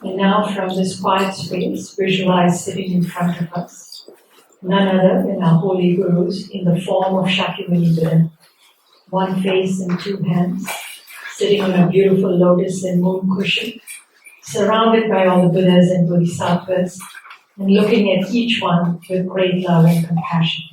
And now from this quiet space, visualize sitting in front of us, none other than our holy gurus in the form of Shakyamuni Buddha, one face and two hands, sitting on a beautiful lotus and moon cushion, surrounded by all the Buddhas and Bodhisattvas, and looking at each one with great love and compassion.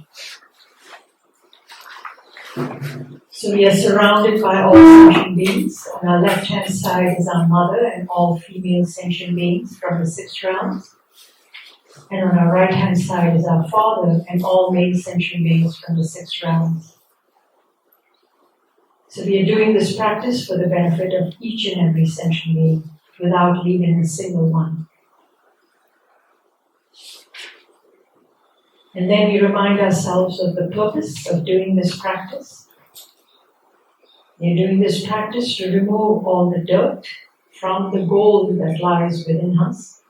So we are surrounded by all sentient beings. On our left-hand side is our mother and all female sentient beings from the 6 realms. And on our right-hand side is our father and all male sentient beings from the 6 realms. So we are doing this practice for the benefit of each and every sentient being, without leaving a single one. And then we remind ourselves of the purpose of doing this practice. We're doing this practice to remove all the dirt from the gold that lies within us,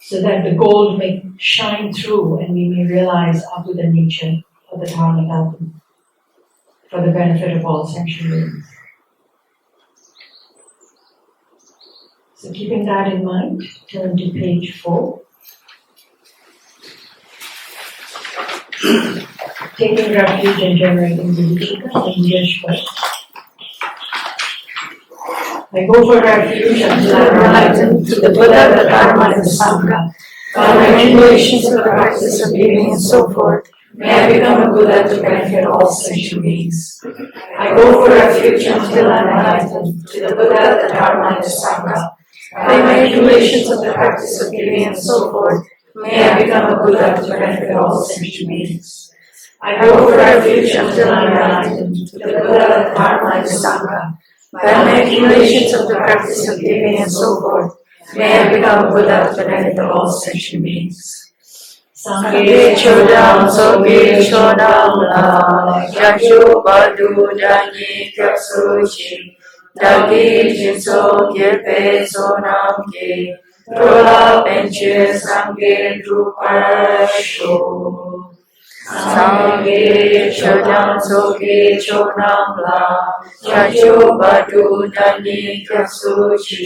so that the gold may shine through and we may realize our Buddha nature of the Dharmadhatu, for the benefit of all sentient beings. So keeping that in mind, turn to page 4. Taking refuge and generating bodhicitta in English first. I go for refuge until I am enlightened to the Buddha, the Dharma, and the Sangha. By my accumulations of the practice of giving and so forth, may I become a Buddha to benefit all sentient beings. I go for refuge until I am enlightened to the Buddha, the Dharma, and the Sangha. By my accumulations of the practice of giving and so forth, may I become a Buddha to benefit all sentient beings. I go for refuge until I am enlightened to the Buddha, the Dharma, and the Sangha. By my accumulations of the practice of giving and so forth, may I become a Buddha to benefit all sentient beings. Sangye chodam soge chodam la, jajo badu danyi kapsuchi, dagi jinso girpe sonam ke, rola benche sangye drupasho. Sangye chodam soge chodam la, jajo badu danyi kapsuchi,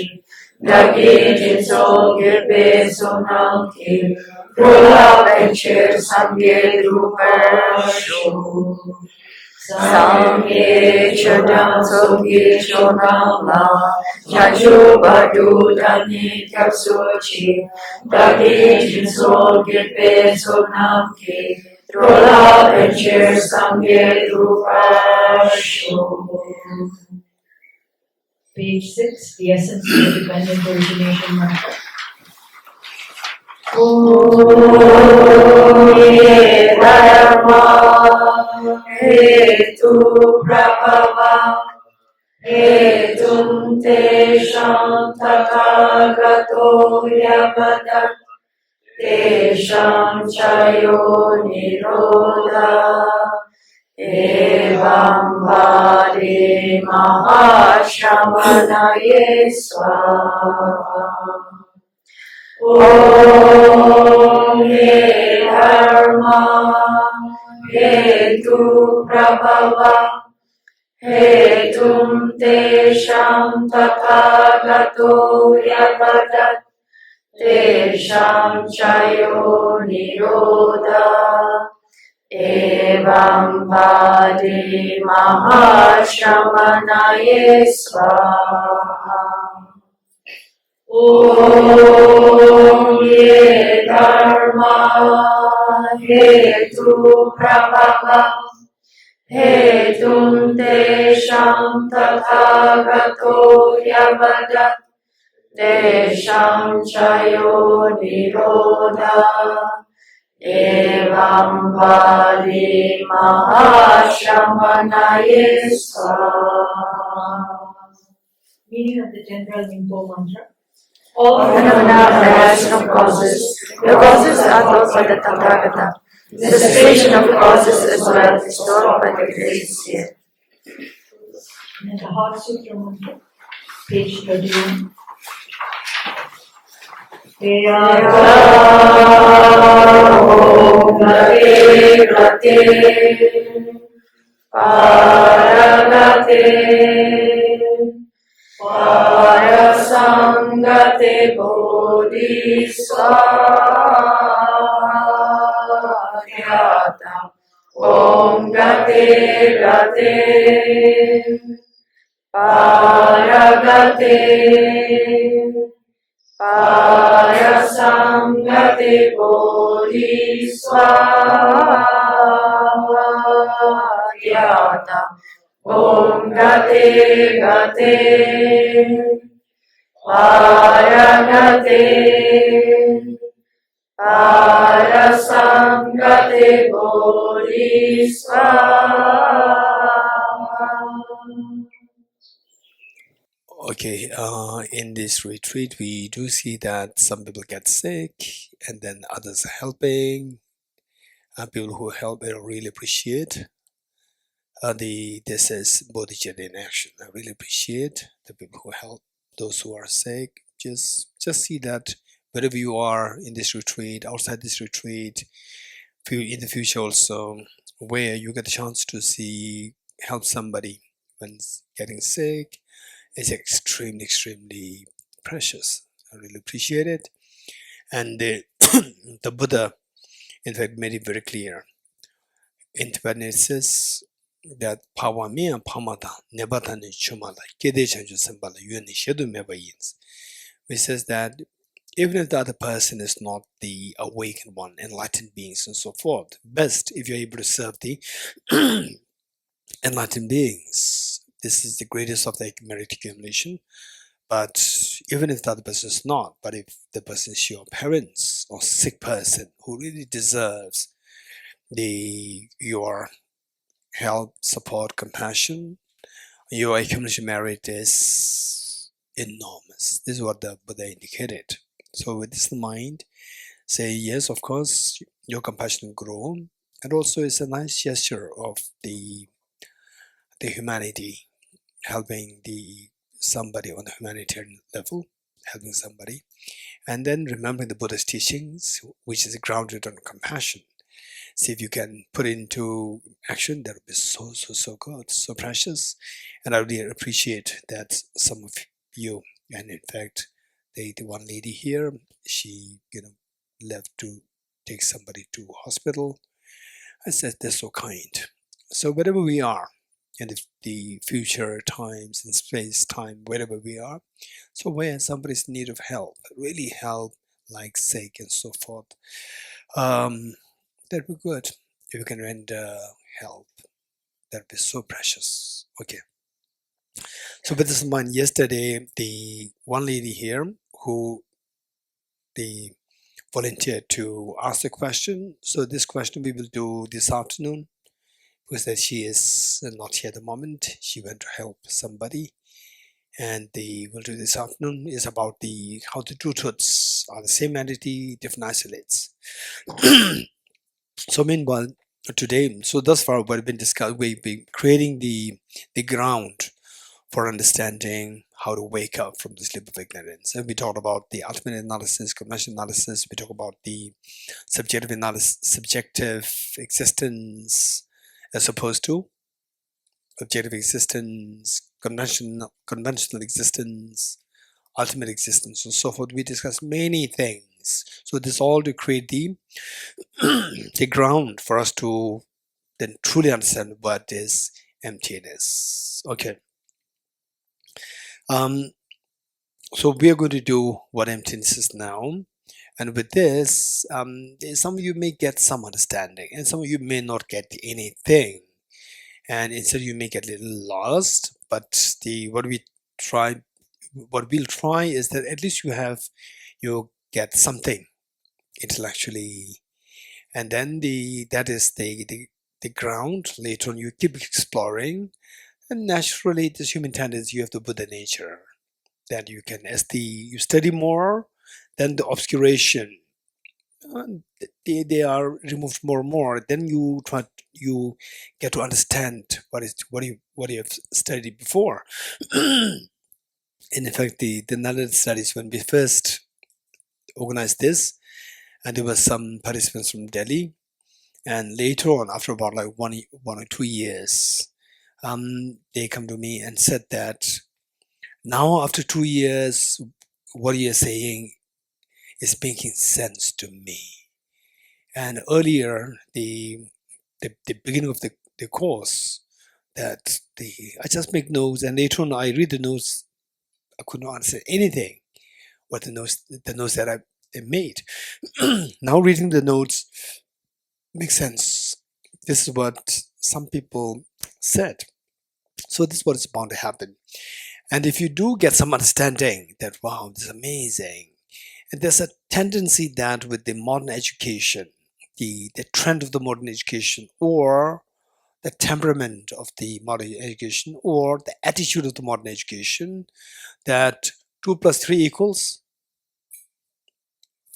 dagi jinso girpe sonam ke, rola benche sangye drupasho. Sangye chodam soge chodam la, jajo badu danyi kapsuchi, dagi jinso girpe sonam ke, rola benche sangye drupasho. Page 6, the essence of the dependent origination mantra. Om ye dharma hetu prabhava hetum tesham tathagato yavadat tesham chayo nirodha evam vade mahashamanaye swaha. Om ye dharma hetu prabhava hetum tesham tathagato yavadat tesham chayo nirodha evam vade mahashamanaye swaha. Om ye dharma hetu prabhava hetum tesham tathagato yavadat tesham chayo nirodha evam vade mahashamanaye swaha. Meaning of the general Rinpo mantra. All phenomena arise from causes. The causes are taught by the Tathagata. The cessation of causes as well is taught by the great seer. And the Heart Sutra mantra, page 31. Paragate Bodhi Swahyata Om Gate Gate Paragate Parasamgate Bodhi Swahyata Om Gate Gate Paragate Parasamgate Bodhi Okay, in this retreat, we do see that some people get sick and then others are helping. People who help, I really appreciate. This is bodhicitta in action. I really appreciate the people who help those who are sick. Just see that wherever you are in this retreat, outside this retreat, in the future also, where you get a chance to help somebody when getting sick, is extremely precious. I really appreciate it. And the Buddha, in fact, made it very clear. In Tibetan, it says that Pawa Miya Pamata Nebatani Chumala Kede Chanju Sambala Yuni Shedu Meba Yins, which says that even if the other person is not the awakened one, enlightened beings and so forth, best if you're able to serve the enlightened beings. This is the greatest of the merit accumulation. But even if the other person is not, but if the person is your parents or sick person who really deserves your help, support, compassion, your accumulation merit is enormous. This is what the Buddha indicated. So with this in mind, say yes, of course, your compassion will grow, and also it's a nice gesture of the humanity, helping somebody on the humanitarian level, helping somebody, and then remembering the Buddha's teachings, which is grounded on compassion. See if you can put it into action. That would be so good, so precious. And I really appreciate that some of you, and in fact, the one lady here, she left to take somebody to hospital. I said they're so kind. So wherever we are, in the future times, in space, time, wherever we are, so where somebody's in need of help, really help, like sick and so forth, that'd be good. If you can render help, that'd be so precious. Okay. So with this in mind, yesterday, the one lady here who the volunteered to ask the question. So this question we will do this afternoon, because that she is not here at the moment. She went to help somebody, and we'll do this afternoon is about how the two truths are the same entity, different isolates. So meanwhile, today, so thus far we've been discussing, we've been creating the ground for understanding how to wake up from the sleep of ignorance. And we talked about the ultimate analysis, conventional analysis. We talk about the subjective analysis, subjective existence, as opposed to objective existence, conventional existence, ultimate existence, and so forth. We discussed many things. So this all to create the ground for us to then truly understand what is emptiness. Okay. So we are going to do what emptiness is now. And with this, some of you may get some understanding, and some of you may not get anything. And instead you may get a little lost. But what we'll try is that at least you get something intellectually, and then that is the ground. Later on you keep exploring, and naturally this human tendency, you have the Buddha nature, that you can, as you study more, then the obscuration, they are removed more and more. Then you get to understand what you have studied before. In fact, the Nalanda studies, when we first organized this, and there were some participants from Delhi, and later on, after about like one or 2 years, they come to me and said that now after 2 years, what you're saying is making sense to me. And earlier, the beginning of the course, that I just make notes, and later on I read the notes. I could not understand anything what the notes that I made. Now reading the notes makes sense. This is what some people said. So this is what is bound to happen. And if you do get some understanding that, wow, this is amazing. And there's a tendency that with the modern education, the trend of the modern education, or the temperament of the modern education, or the attitude of the modern education, that 2 plus 3 equals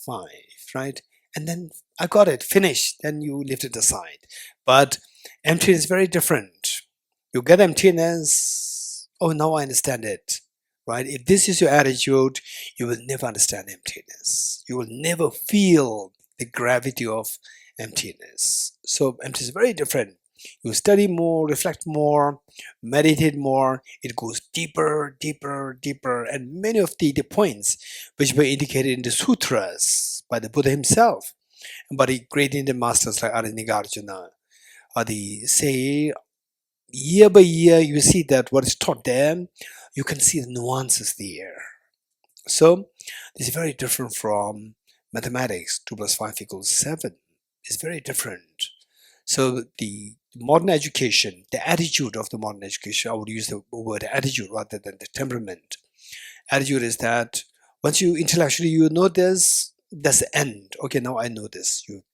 5, right? And then I got it, finished, then you lift it aside. But emptiness is very different. You get emptiness, oh, now I understand it, right? If this is your attitude, you will never understand emptiness. You will never feel the gravity of emptiness. So emptiness is very different. You study more, reflect more, meditate more, it goes deeper, deeper, deeper. And many of the points which were indicated in the sutras by the Buddha himself and by the great Indian masters like Arya Nagarjuna, say year by year you see that what is taught there, you can see the nuances there. So this is very different from mathematics. 2 plus 5 equals 7. It's very different. So the modern education, the attitude of the modern education, I would use the word attitude rather than the temperament. Attitude is that once you intellectually you know this, that's the end. Okay, now I know this. You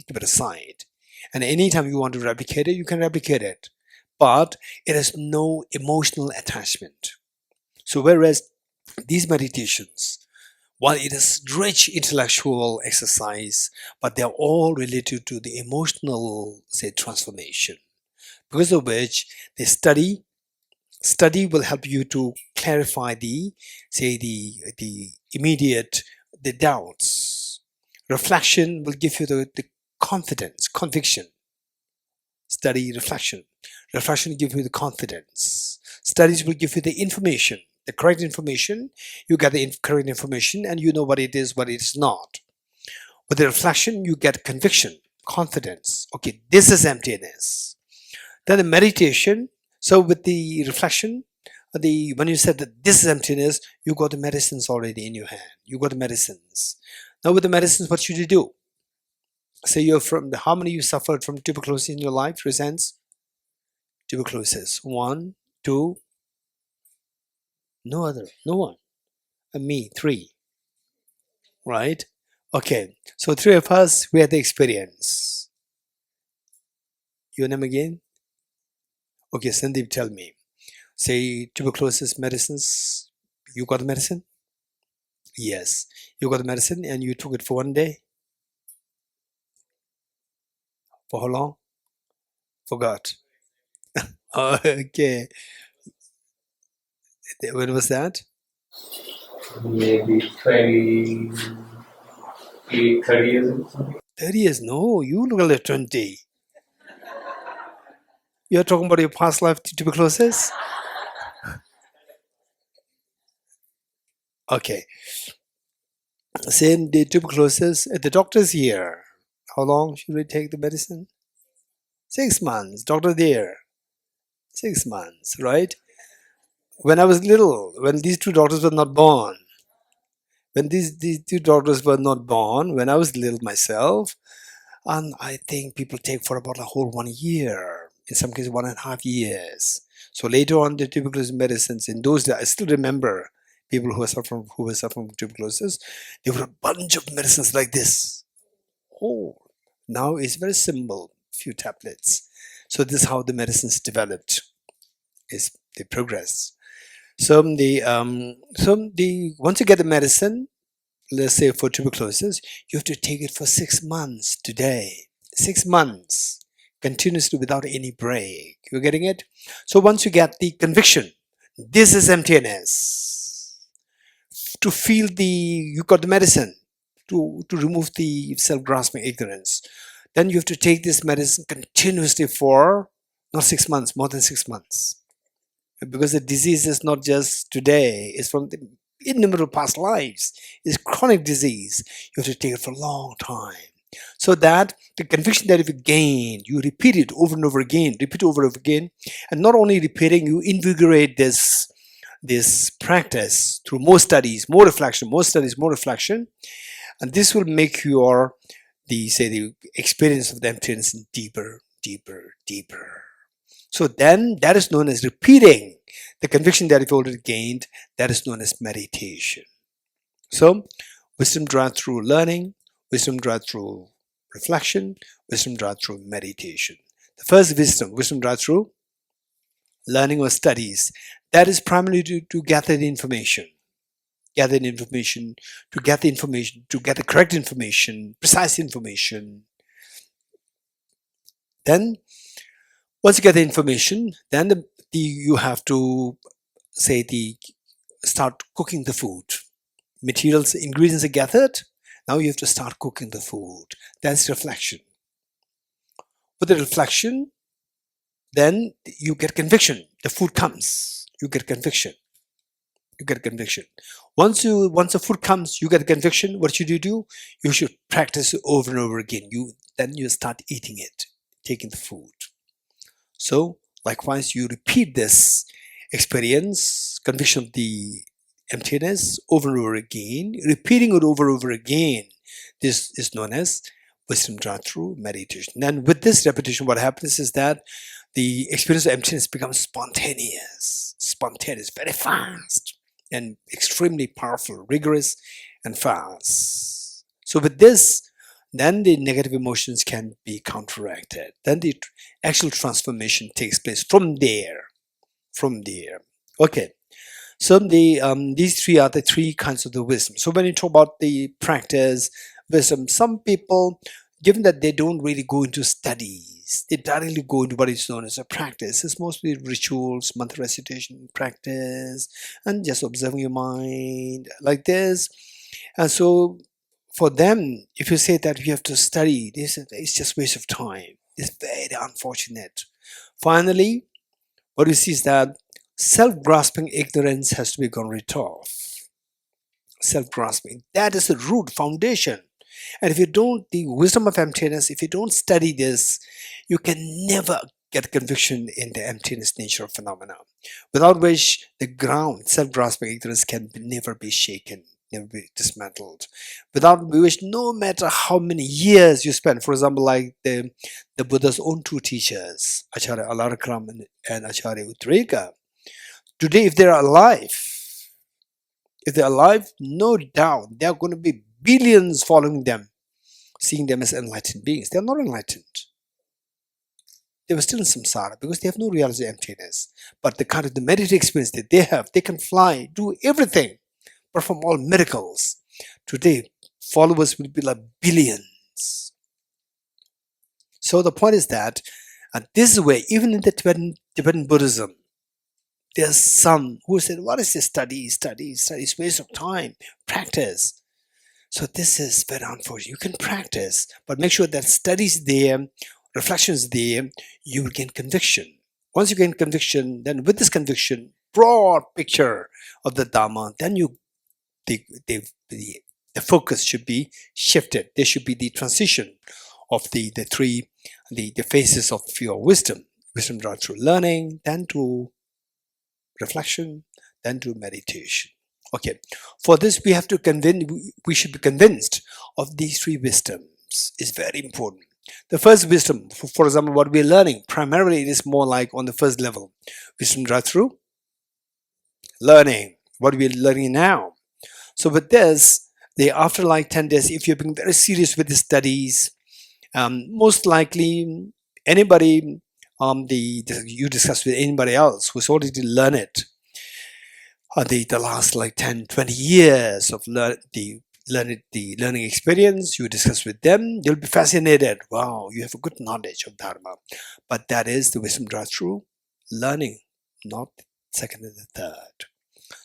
keep it aside. And anytime you want to replicate it, you can replicate it. But it has no emotional attachment. So whereas these meditations, while it is rich intellectual exercise, but they're all related to the emotional, say, transformation. Because of which the study will help you to clarify the immediate, the doubts. Reflection will give you the confidence, conviction. Study, reflection. Reflection will give you the confidence. Studies will give you the information, the correct information. You get the correct information and you know what it is, what it is not. With the reflection, you get conviction, confidence. Okay, this is emptiness. Then the meditation. So with the reflection, when you said that this is emptiness, you got the medicines already in your hand. You got the medicines. Now with the medicines, what should you do? Say you're from, how many you suffered from tuberculosis in your life? Raise hands. Tuberculosis. 1, 2. No other. No one. And me. 3. Right? Okay. So 3 of us, we had the experience. Your name again? Okay, Sandeep, tell me. Say tuberculosis medicines. You got the medicine? Yes. You got the medicine and you took it for 1 day? For how long? Forgot. Okay. When was that? Maybe 28, 30 years ago. 30 years? No, you look like 20. You're talking about your past life tuberculosis? Okay. Same day tuberculosis. The doctor's here. How long should we take the medicine? 6 months. Doctor there. 6 months, right? When I was little, when these 2 daughters were not born, when these 2 daughters were not born, when I was little myself, and I think people take for about a whole 1 year, in some cases 1.5 years. So later on, the tuberculosis medicines, in those days, I still remember people who were suffering from tuberculosis, they were a bunch of medicines like this. Oh, now it's very simple, few tablets. So this is how the medicines developed, is they progress. So once you get the medicine, let's say for tuberculosis, you have to take it for 6 months today. 6 months continuously without any break. You're getting it? So once you get the conviction, this is emptiness. To feel you got the medicine to remove the self-grasping ignorance. Then you have to take this medicine continuously for not 6 months, more than 6 months. Because the disease is not just today, it's from the innumerable past lives. It's chronic disease. You have to take it for a long time. So that the conviction that if you gain, you repeat it over and over again, repeat over and over again. And not only repeating, you invigorate this practice through more studies, more reflection, more studies, more reflection. And this will make your, the experience of the emptiness deeper, deeper, deeper. So then that is known as repeating the conviction that you've already gained. That is known as meditation. So wisdom drawn through learning, wisdom drawn through reflection, wisdom drawn through meditation. The first wisdom drawn through learning or studies. That is primarily to gather the information. To get the information, to get the correct information, precise information. Then, once you get the information, then you have to start cooking the food. Materials, ingredients are gathered. Now you have to start cooking the food. That's reflection. With the reflection, then you get conviction. The food comes. You get conviction. Once the food comes, you get conviction. What should you do? You should practice it over and over again. Then you start eating it, taking the food. So likewise, you repeat this experience, conviction of the emptiness over and over again, repeating it over and over again. This is known as wisdom drawn through meditation. And with this repetition, what happens is that the experience of emptiness becomes spontaneous, very fast, and extremely powerful, rigorous, and fast. So with this, then the negative emotions can be counteracted. Then the actual transformation takes place from there. Okay. So these three are the three kinds of the wisdom. So when you talk about the practice wisdom, some people, given that they don't really go into studies, they directly go into what is known as a practice. It's mostly rituals, mantra recitation practice, and just observing your mind like this. And so for them, if you say that you have to study, it's just waste of time. It's very unfortunate. Finally, what we see is that self-grasping ignorance has to be gone rid of. Self-grasping, that is the root foundation. And if you don't, the wisdom of emptiness, if you don't study this, you can never get conviction in the emptiness nature of phenomena, without which the ground, self-grasping ignorance, can never be shaken, never be dismantled. Without which, no matter how many years you spend, for example, like the Buddha's own two teachers, Acharya Alarakram and Acharya Uttarika, today, if they're alive, no doubt there are going to be billions following them, seeing them as enlightened beings. They are not enlightened. They were still in samsara because they have no reality of emptiness. But the kind of the meditative experience that they have, they can fly, do everything, perform all miracles. Today, followers will be like billions. So the point is that, and this is where, even in the Tibetan Buddhism, there's some who said, what is this study, waste of time, practice. So this is very unfortunate. You can practice, but make sure that studies there, reflections there, you will gain conviction. Once you gain conviction, then with this conviction, broad picture of the Dharma, then the focus should be shifted. There should be the transition of the three phases of your wisdom. Wisdom drawn through learning, then to reflection, then to meditation. Okay, for this we have to we should be convinced of these three wisdoms. Is very important. The first wisdom, for example, what we're learning, primarily it is more like on the first level. Wisdom drawn through learning, what we're learning now. So with this, after like 10 days, if you're being very serious with the studies, most likely anybody you discuss with anybody else who's already learned it, the last like 10, 20 years of the learning experience, you discuss with them, you'll be fascinated. Wow, you have a good knowledge of Dharma. But that is the wisdom drawn through learning, not second and the third.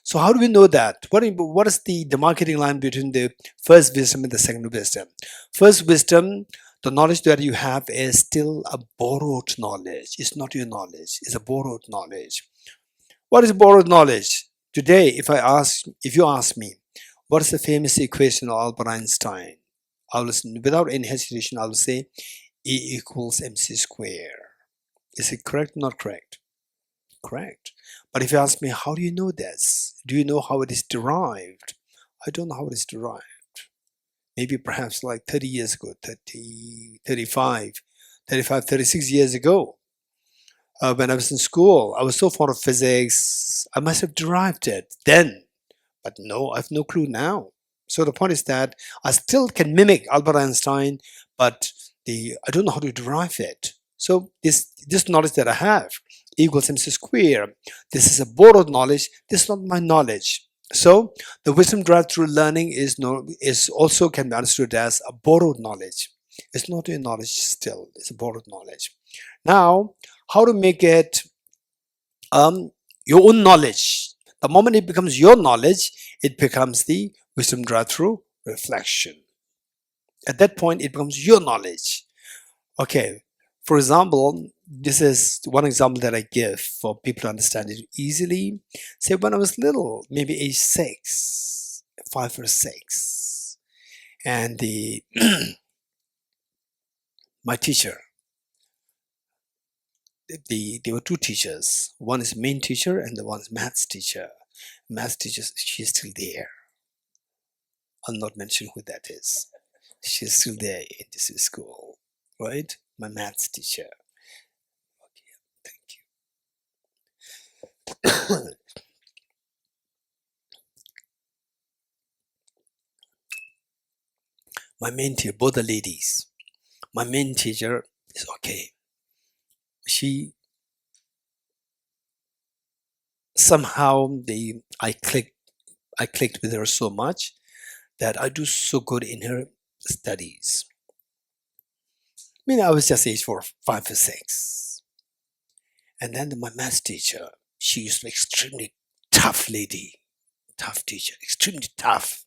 So how do we know that? What is the demarcating line between the first wisdom and the second wisdom? First wisdom, the knowledge that you have is still a borrowed knowledge. It's not your knowledge. It's a borrowed knowledge. What is borrowed knowledge? Today, if you ask me, what is the famous equation of Albert Einstein? I will, without any hesitation, I will say E equals mc square. Is it correct or not correct? Correct. But if you ask me, how do you know this? Do you know how it is derived? I don't know how it is derived. Maybe perhaps like 30 years ago, 36 years ago. When I was in school, I was so fond of physics, I must have derived it then. But no, I have no clue now. So the point is that I still can mimic Albert Einstein, but I don't know how to derive it. So this knowledge that I have equals mc square. This is a borrowed knowledge. This is not my knowledge. So the wisdom derived through learning is also can be understood as a borrowed knowledge. It's not your knowledge still. It's a borrowed knowledge. Now, how to make it your own knowledge? The moment it becomes your knowledge, it becomes the wisdom derived through reflection. At that point, it becomes your knowledge. Okay, for example, this is one example that I give for people to understand it easily. Say when I was little, maybe age 6, 5 or 6, and my teacher, there were two teachers. One is main teacher and the one is maths teacher. Maths teacher, she's still there. I'll not mention who that is. She's still there in this school, right? My maths teacher. Okay, thank you. My main teacher, both the ladies. My main teacher is okay. She somehow I clicked with her so much that I do so good in her studies. I mean, I was just age 4, 5 or 6. And then my math teacher, she is an extremely tough lady, tough teacher, extremely tough.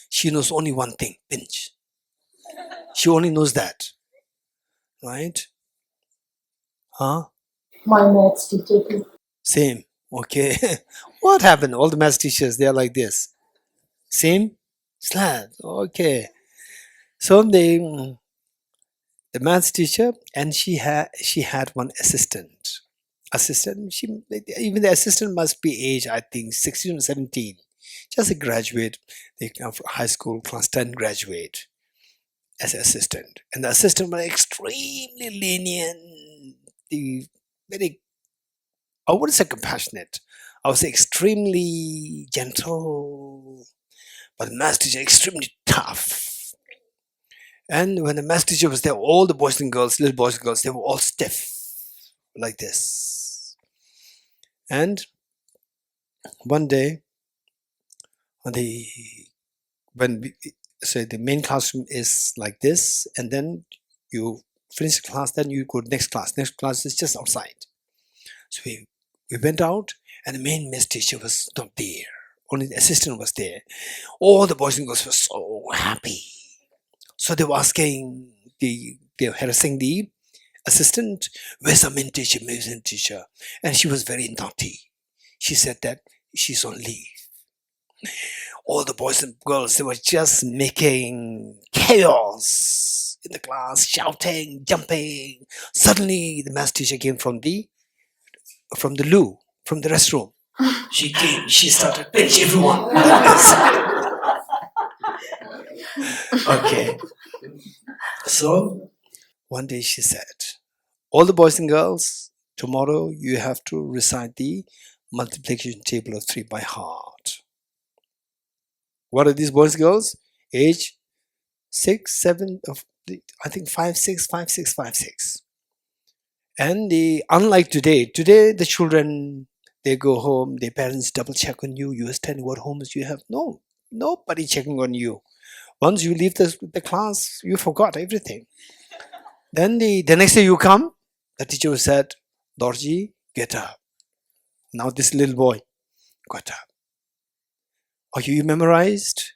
She knows only one thing, pinch. She only knows that, right? Huh? My maths teacher too. Same. Okay. What happened? All the math teachers, they are like this. Same? Slab. Okay. So the maths teacher, and she had one assistant. Even the assistant must be age, I think, 16 or 17. Just a graduate. They come from high school, class 10 graduate as an assistant. And the assistant was extremely lenient, very, I wouldn't say compassionate. I would say extremely gentle. But the math teacher extremely tough. And when the math teacher was there, all the boys and girls, little boys and girls, they were all stiff like this. And one day, the main classroom is like this, and then you finish the class, then you go to next class. Next class is just outside. So we went out, and the main math teacher was not there. Only the assistant was there. All the boys and girls were so happy. So they were asking, they were harassing the assistant, where's the main teacher? And she was very naughty. She said that she's on leave. All the boys and girls, they were just making chaos in the class, shouting, jumping. Suddenly, the math teacher came from the loo, from the restroom. She came, she started pinch everyone. Okay. So, one day she said, all the boys and girls, tomorrow you have to recite the multiplication table of 3 by heart. What are these boys and girls? Age 6, 7, I think 5, 6, 5, 6, 5, 6. And unlike today the children, they go home, their parents double check on you, you study what homework you have. No, nobody checking on you. Once you leave the class, you forgot everything. Then the next day you come, the teacher said, Dorji, get up. Now this little boy, got up. Oh, you memorized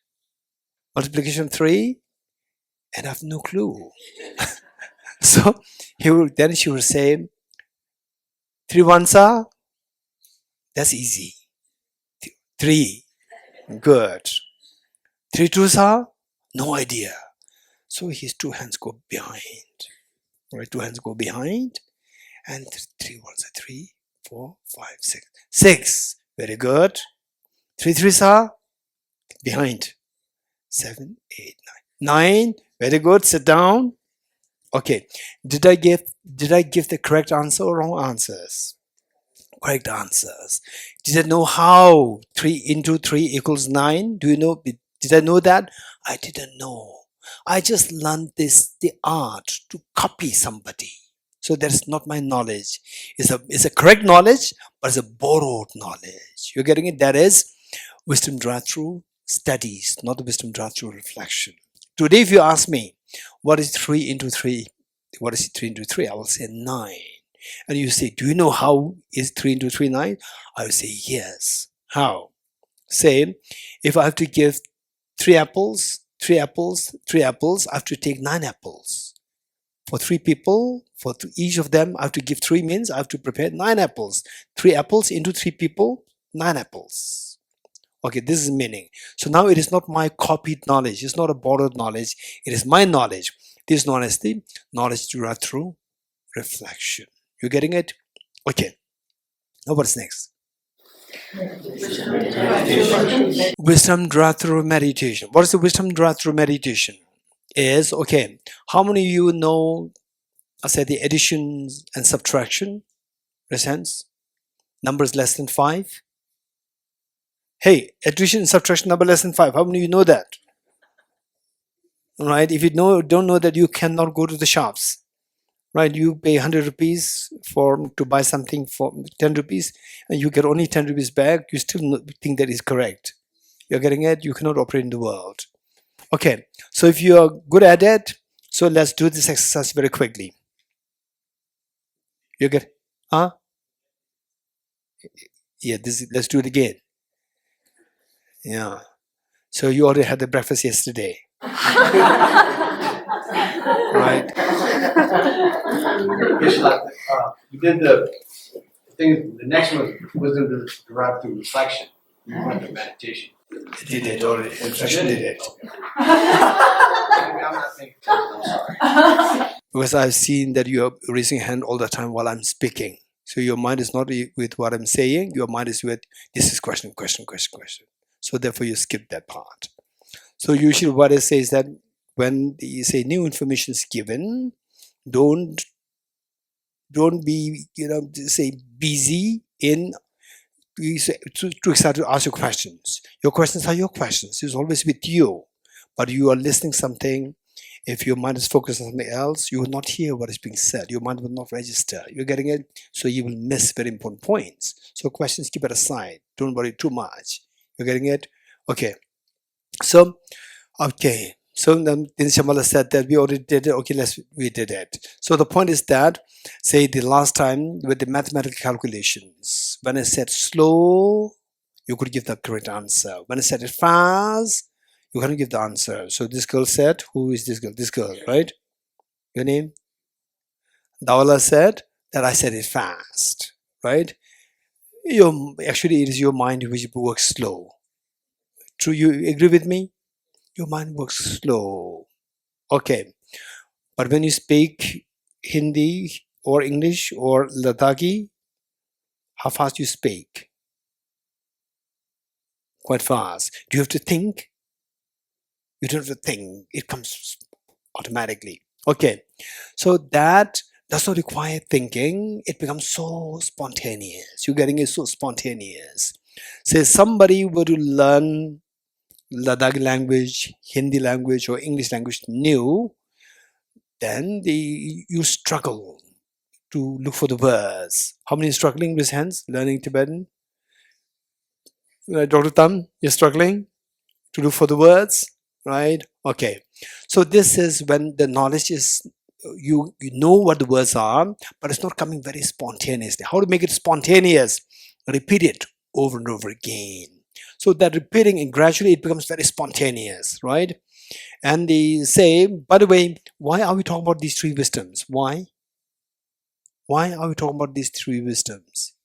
multiplication 3? And I have no clue. So then she will say, 3 ones are, that's easy. 3. Good. 3 truths are? No idea. So his 2 hands go behind. Right, 2 hands go behind. And 3 ones are 3, 4, 5, 6. 6. Very good. 3 threes are? Behind. 7, 8, 9. 9. Very good. Sit down. Okay. Did I give the correct answer or wrong answers? Correct answers. Did I know how 3 into 3 equals 9? Do you know? Did I know that? I didn't know. I just learned the art to copy somebody. So that's not my knowledge. It's a correct knowledge, but it's a borrowed knowledge. You're getting it? That is wisdom drawn through studies, not the wisdom drawn through reflection. Today, if you ask me, what is 3 into 3? What is 3 into 3? I will say 9. And you say, do you know how is 3 into 3 9? I will say, yes. How? Say, if I have to give 3 apples, 3 apples, 3 apples, I have to take 9 apples. For 3 people, for each of them, I have to give 3 means I have to prepare 9 apples. 3 apples into 3 people, 9 apples. Okay, this is meaning. So now it is not my copied knowledge. It's not a borrowed knowledge. It is my knowledge. This is known as the knowledge derived through reflection. You getting it? Okay. Now what's next? Wisdom derived through meditation. What is the wisdom derived through meditation? Is, okay, how many of you know, I said the addition and subtraction, in a sense? Numbers less than 5? Hey, addition and subtraction number less than 5. How many of you know that? Right? If you don't know that, you cannot go to the shops. Right? You pay 100 rupees to buy something for 10 rupees and you get only 10 rupees back. You still think that is correct. You're getting it? You cannot operate in the world. Okay. So if you are good at it, so let's do this exercise very quickly. You get? Huh? Yeah, let's do it again. Yeah. So you already had the breakfast yesterday. Right? You did the thing. The next one, wisdom derived through reflection. You went to meditation. Did it already? Reflection did it. I'm not thinking. I'm sorry. Because I've seen that you are raising your hand all the time while I'm speaking. So your mind is not with what I'm saying. Your mind is with, this is question. So therefore you skip that part. So usually what I say is that when you say new information is given, don't be, say busy in too excited to ask your questions. Your questions are your questions. It's always with you. But you are listening something. If your mind is focused on something else, you will not hear what is being said. Your mind will not register. You're getting it? So you will miss very important points. So questions, keep it aside. Don't worry too much. You're getting it? Okay. So, okay. So then Shamala said that we already did it. Okay, we did it. So the point is that, say the last time with the mathematical calculations, when I said slow, you could give the correct answer. When I said it fast, you couldn't give the answer. So this girl said, who is this girl? This girl, right? Your name? Dawala said that I said it fast, right? Actually, it is your mind which works slow. True, you agree with me? Your mind works slow. Okay. But when you speak Hindi or English or Ladakhi, how fast you speak? Quite fast. Do you have to think? You don't have to think. It comes automatically. Okay. So that does not require thinking. It becomes so spontaneous. You're getting it so spontaneous. Say somebody were to learn Ladakhi language, Hindi language, or English language new, then you struggle to look for the words. How many struggling with hands learning Tibetan? Dr. Tam, you're struggling to look for the words, right? Okay. So this is when the knowledge is, you know what the words are, but it's not coming very spontaneously. How to make it spontaneous? Repeat it over and over again. So that repeating, and gradually it becomes very spontaneous, right? And they say, by the way, why are we talking about these 3 wisdoms? Why? Why are we talking about these 3 wisdoms?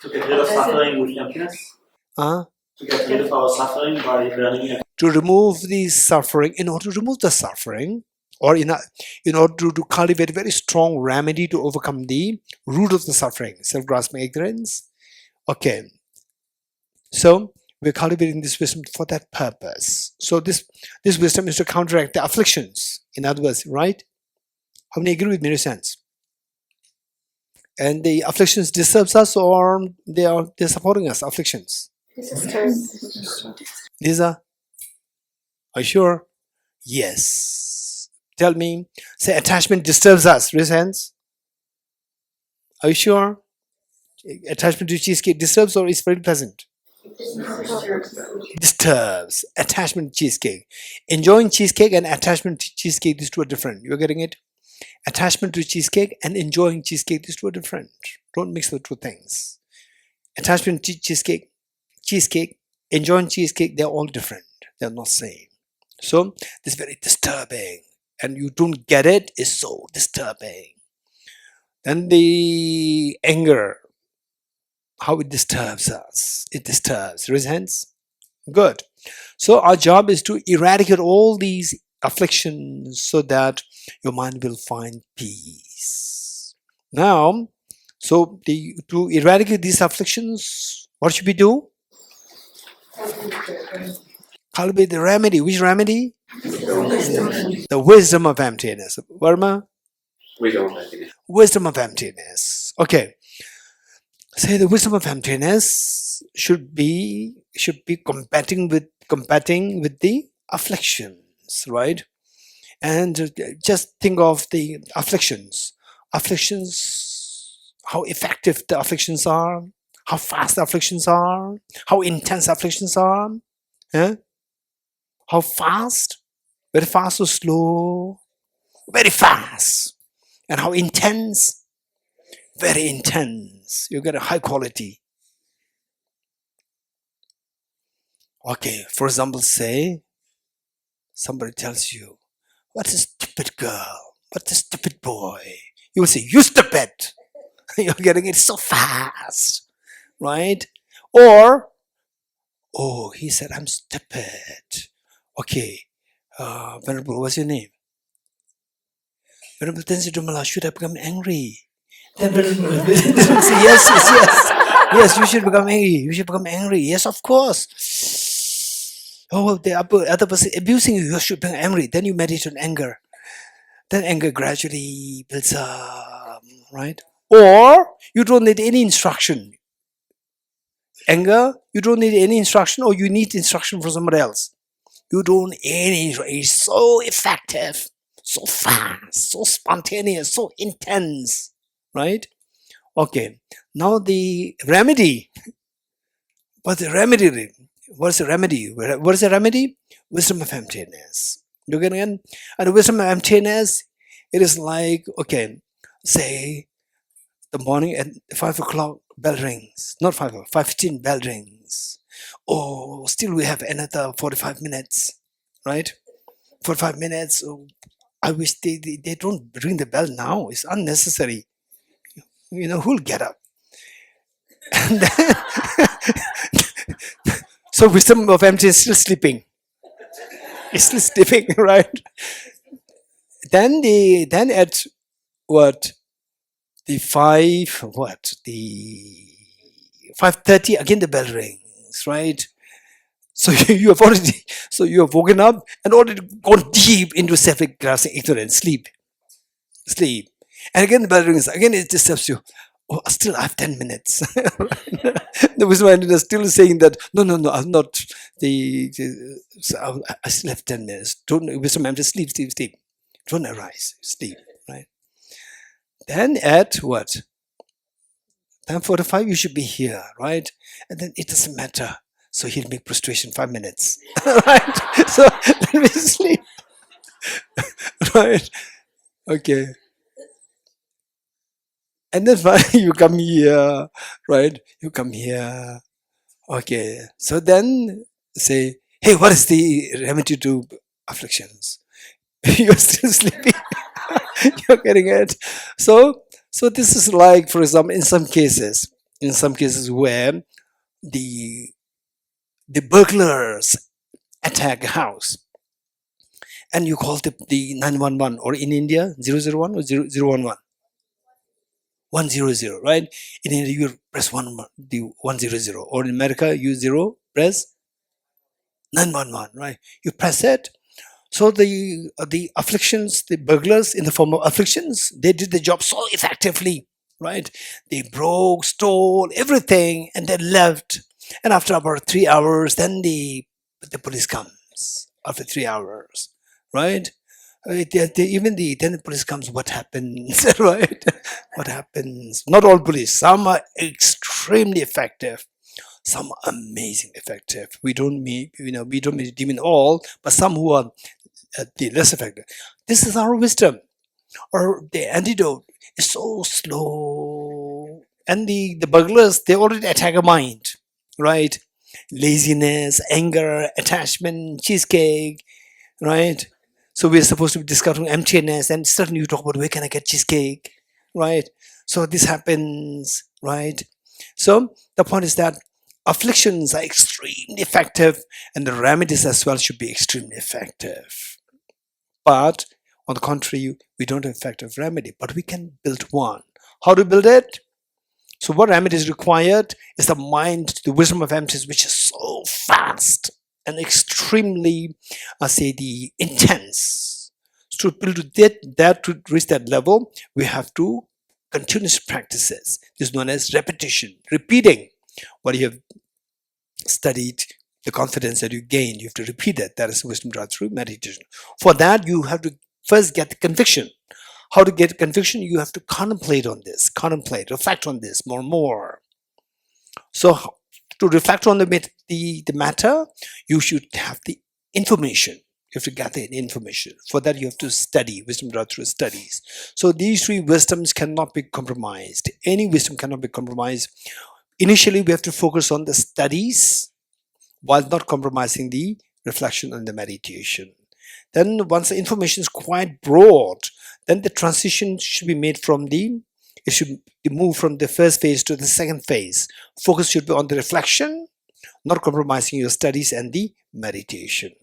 To get rid of suffering with emptiness? Huh? To get rid of our suffering by burning it? To remove the suffering, in order to remove the suffering, or in order to cultivate a very strong remedy to overcome the root of the suffering, self-grasping ignorance. Okay, so we're cultivating this wisdom for that purpose. So this wisdom is to counteract the afflictions. In other words, right? How many agree with me in a sense? And the afflictions disturbs us, or they're supporting us, afflictions. Lisa, are you sure? Yes. Tell me. Say attachment disturbs us. Raise hands. Are you sure? Attachment to cheesecake disturbs or is very pleasant? Disturbs. Attachment to cheesecake. Enjoying cheesecake and attachment to cheesecake, these two are different. You're getting it? Attachment to cheesecake and enjoying cheesecake, these two are different. Don't mix the two things. Attachment to cheesecake, enjoying cheesecake, they're all different. They're not same. So this is very disturbing, and you don't get it, it's so disturbing. Then the anger, how it disturbs us. It disturbs. Raise hands. Good. So our job is to eradicate all these afflictions so that your mind will find peace. Now, so to eradicate these afflictions, what should we do? Cultivate the remedy. Which remedy? The wisdom of emptiness. Verma? Wisdom of emptiness. Okay. Say the wisdom of emptiness should be combating with the afflictions, right? And just think of the afflictions. Afflictions, how effective the afflictions are, how fast the afflictions are, how intense the afflictions are. How fast? Very fast or slow? Very fast. And how intense? Very intense. You get a high quality. Okay, for example, say somebody tells you, "What's a stupid girl? What's a stupid boy?" You will say, "You stupid." You're getting it so fast, right? Or, "Oh, he said I'm stupid." Okay, Venerable, what's your name? Venerable Tenzin Dromala, should I become angry? Then Venerable say, yes, you should become angry. You should become angry. Yes, of course. Oh, the other person abusing you, you should become angry. Then you meditate on anger. Then anger gradually builds up, right? Or you don't need any instruction. Anger, you don't need any instruction, or you need instruction from somebody else. You don't need any instruction. It's so effective, so fast, so spontaneous, so intense, right? Okay, now the remedy. What's the remedy? What's the remedy? What is the remedy? Wisdom of emptiness. You get it? And wisdom of emptiness, it is like, okay, say the morning at 5 o'clock bell rings. Not 5 o'clock, 5:15 bell rings. Oh, still we have another 45 minutes, right? 45 minutes. Oh, I wish they don't ring the bell now. It's unnecessary. You know, who'll get up? And then, so wisdom of emptiness is still sleeping. It's still sleeping, right? Then at what? The 5:30 again the bell rings, right? So you have woken up and already gone deep into self-grasping ignorance, sleep. And again the bell rings, again it disturbs you. Oh, still I have 10 minutes. The wisdom mind is still saying that no, I'm not I still have 10 minutes. Don't wisdom mind, just sleep. Don't arise, sleep, right? Then at what? Time 45, you should be here, right? And then it doesn't matter. So he'll make prostration 5 minutes. Right? So let me sleep. Right? Okay. And then you come here, right? You come here. Okay. So then say, hey, what is the remedy to afflictions? You're still sleeping. You're getting it. So this is like, for example, in some cases, in some cases where the burglars attack a house, and you call the 911, or in India 001 or 0011, 100, right? In India you press the 100, or in America you press 911, right? You press it. So the afflictions, the burglars in the form of afflictions, they did the job so effectively, right? They broke, stole everything, and they left. And after about 3 hours, then the police comes. After 3 hours, right? Then the police comes. What happens, right? What happens? Not all police. Some are extremely effective. Some are amazing effective. We don't mean demon all, but some who are the less effective. This is our wisdom, or the antidote is so slow. And the burglars, they already attack a mind, right? Laziness, anger, attachment, cheesecake, right? So we're supposed to be discovering emptiness, and certainly you talk about where can I get cheesecake, right? So this happens, right? So the point is that afflictions are extremely effective, and the remedies as well should be extremely effective. But on the contrary, we don't have effective remedy, but we can build one. How to build it? So what remedy is required is the mind, the wisdom of emptiness, which is so fast and extremely, the intense. So to build that to reach that level, we have to continuous practices. This is known as repetition, repeating what you have studied. The confidence that you gain, you have to repeat it. That is wisdom brought through meditation. For that, you have to first get the conviction. How to get conviction? You have to contemplate on this, reflect on this more and more. So to reflect on the matter, you should have the information. You have to gather the information. For that, you have to study, wisdom brought through studies. So these three wisdoms cannot be compromised. Any wisdom cannot be compromised. Initially, we have to focus on the studies, while not compromising the reflection and the meditation. Then once the information is quite broad, then the transition should be made from it should move from the first phase to the second phase. Focus should be on the reflection, not compromising your studies and the meditation.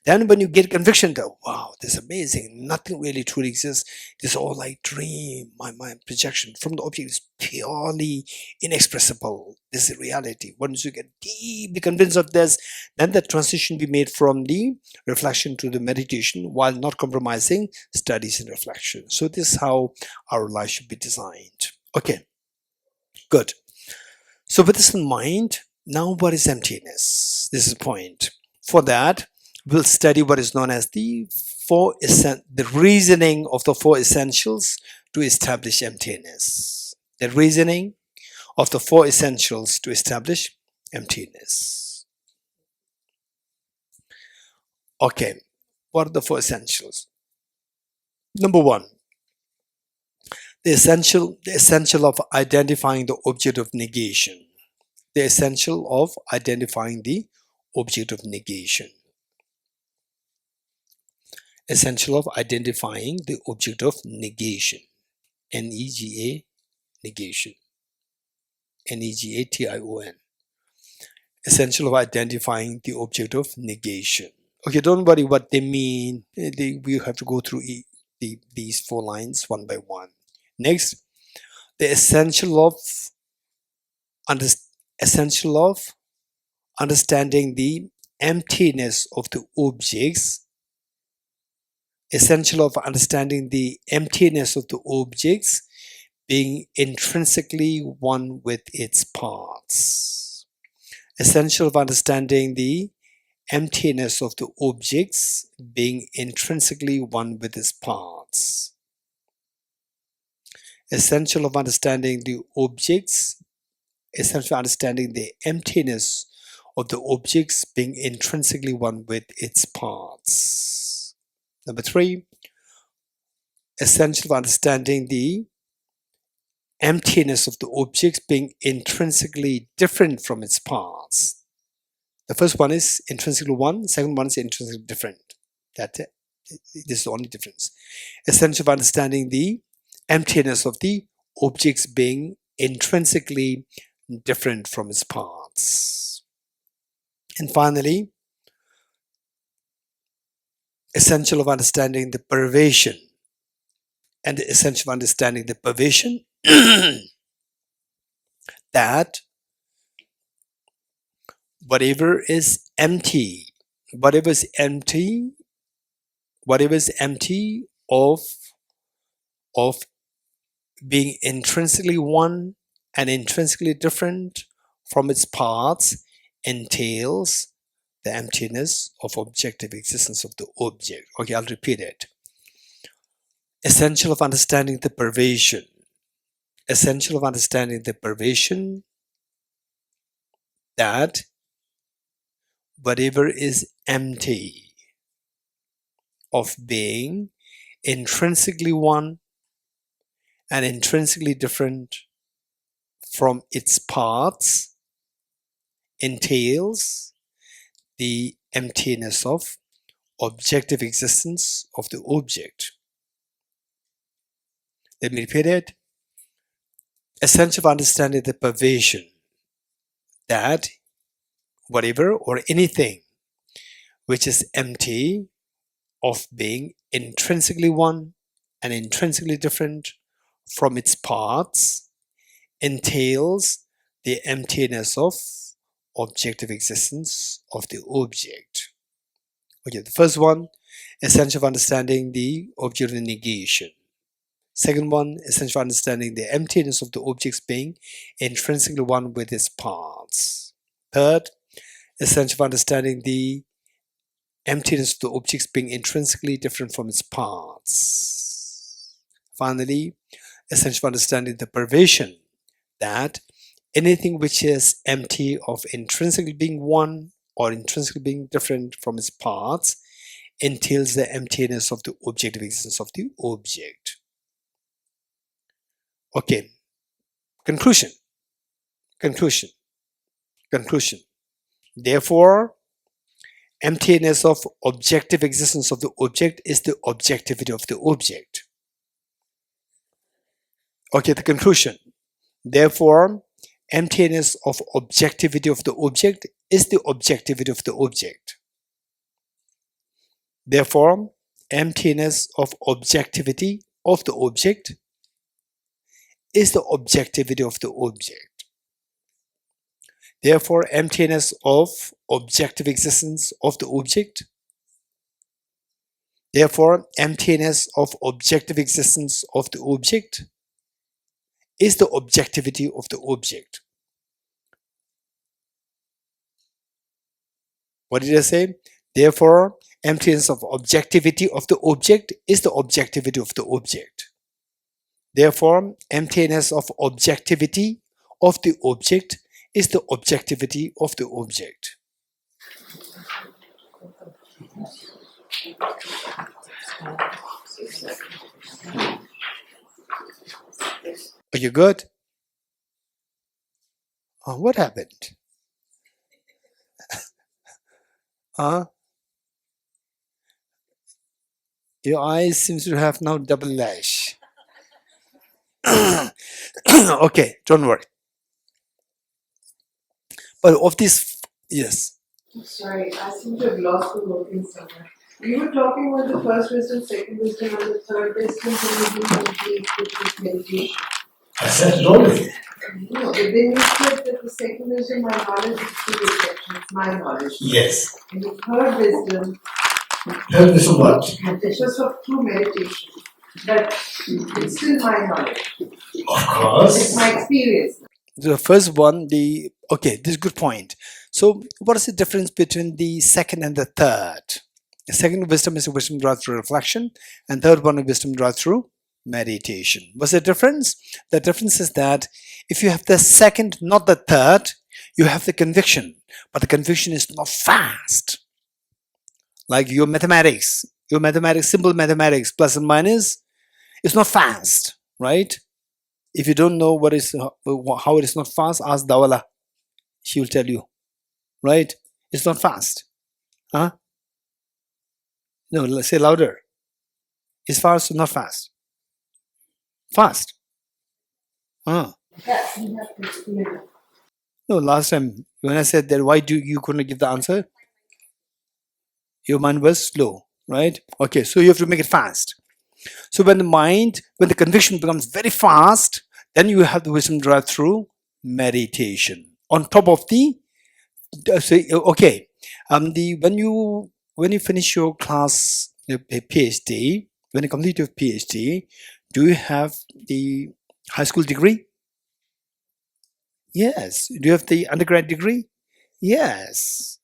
Then when you get conviction that, wow, this is amazing, nothing really truly exists, this is all I dream, my projection from the object is purely inexpressible, this is reality. Once you get deeply convinced of this, then the transition be made from the reflection to the meditation while not compromising studies and reflection. So this is how our life should be designed. Okay, good. So with this in mind, now what is emptiness? This is the point. For that, we'll study what is known as the reasoning of the four essentials to establish emptiness. The reasoning of the four essentials to establish emptiness. Okay, what are the four essentials? Number one, the essential of identifying the object of negation. The essential of identifying the object of negation. Essential of identifying the object of negation. N-E-G-A, negation. N-E-G-A-T-I-O-N. Essential of identifying the object of negation. Okay, don't worry what they mean. We have to go through these four lines one by one. Next, the essential of understanding the emptiness of the objects. Essential of understanding the emptiness of the objects being intrinsically one with its parts. Essential of understanding the emptiness of the objects being intrinsically one with its parts. Essential of understanding the objects, essential of understanding the emptiness of the objects being intrinsically one with its parts. Number three, essential of understanding the emptiness of the objects being intrinsically different from its parts. The first one is intrinsically one, second one is intrinsically different. That's it. This is the only difference. Essential of understanding the emptiness of the objects being intrinsically different from its parts. And finally, essential of understanding the pervasion, and the essential of understanding the pervasion that whatever is empty of being intrinsically one and intrinsically different from its parts entails the emptiness of objective existence of the object. Okay, I'll repeat it. Essential of understanding the pervasion. Essential of understanding the pervasion that whatever is empty of being intrinsically one and intrinsically different from its parts entails the emptiness of objective existence of the object. Let me repeat it. Essential of understanding the pervasion that whatever or anything which is empty of being intrinsically one and intrinsically different from its parts entails the emptiness of objective existence of the object. Okay, the first one, essential of understanding the object of negation. Second one, essential of understanding the emptiness of the object's being intrinsically one with its parts. Third, essential of understanding the emptiness of the object's being intrinsically different from its parts. Finally, essential of understanding the pervasion that anything which is empty of intrinsically being one or intrinsically being different from its parts entails the emptiness of the objective existence of the object. Okay, conclusion. Therefore, emptiness of objective existence of the object is the objectivity of the object. Okay, the conclusion. Therefore, emptiness of objectivity of the object is the objectivity of the object. Therefore, emptiness of objectivity of the object is the objectivity of the object. Therefore, emptiness of objective existence of the object. Therefore, emptiness of objective existence of the object is the objectivity of the object. What did I say? Therefore, emptiness of objectivity of the object is the objectivity of the object. Therefore, emptiness of objectivity of the object is the objectivity of the object. Are you good? What happened? Your eyes seem to have now double lash. Okay, don't worry. But of this, yes. Sorry, I seem to have lost the working somewhere. You were talking about the first wisdom, second wisdom, and the third wisdom when you do complete with this meditation. I said it already. No, but then you said that the second wisdom, my knowledge is true reflection, it's my knowledge. Yes. And the third wisdom, Third wisdom what? it's just of true meditation. But it's still my knowledge. Of course. It's my experience. The first one, okay, this is a good point. So what is the difference between the second and the third? The second wisdom is a wisdom derived through reflection, and third one is wisdom derived through meditation. What's the difference? The difference is that if you have the second, not the third, you have the conviction, but the conviction is not fast. Like your mathematics, simple mathematics, plus and minus, it's not fast, right? If you don't know how it is not fast, ask Dawala. She will tell you, right? It's not fast. Huh? No, let's say louder. It's fast or not fast? Fast. Yes, you have to experience. No, last time when I said that, why do you couldn't give the answer? Your mind was slow, right? Okay, so you have to make it fast. So when the conviction becomes very fast, then you have the wisdom drive through meditation. On top of the, okay, when you finish your class, your PhD, when you complete your PhD, do you have the high school degree? Yes. Do you have the undergrad degree? Yes.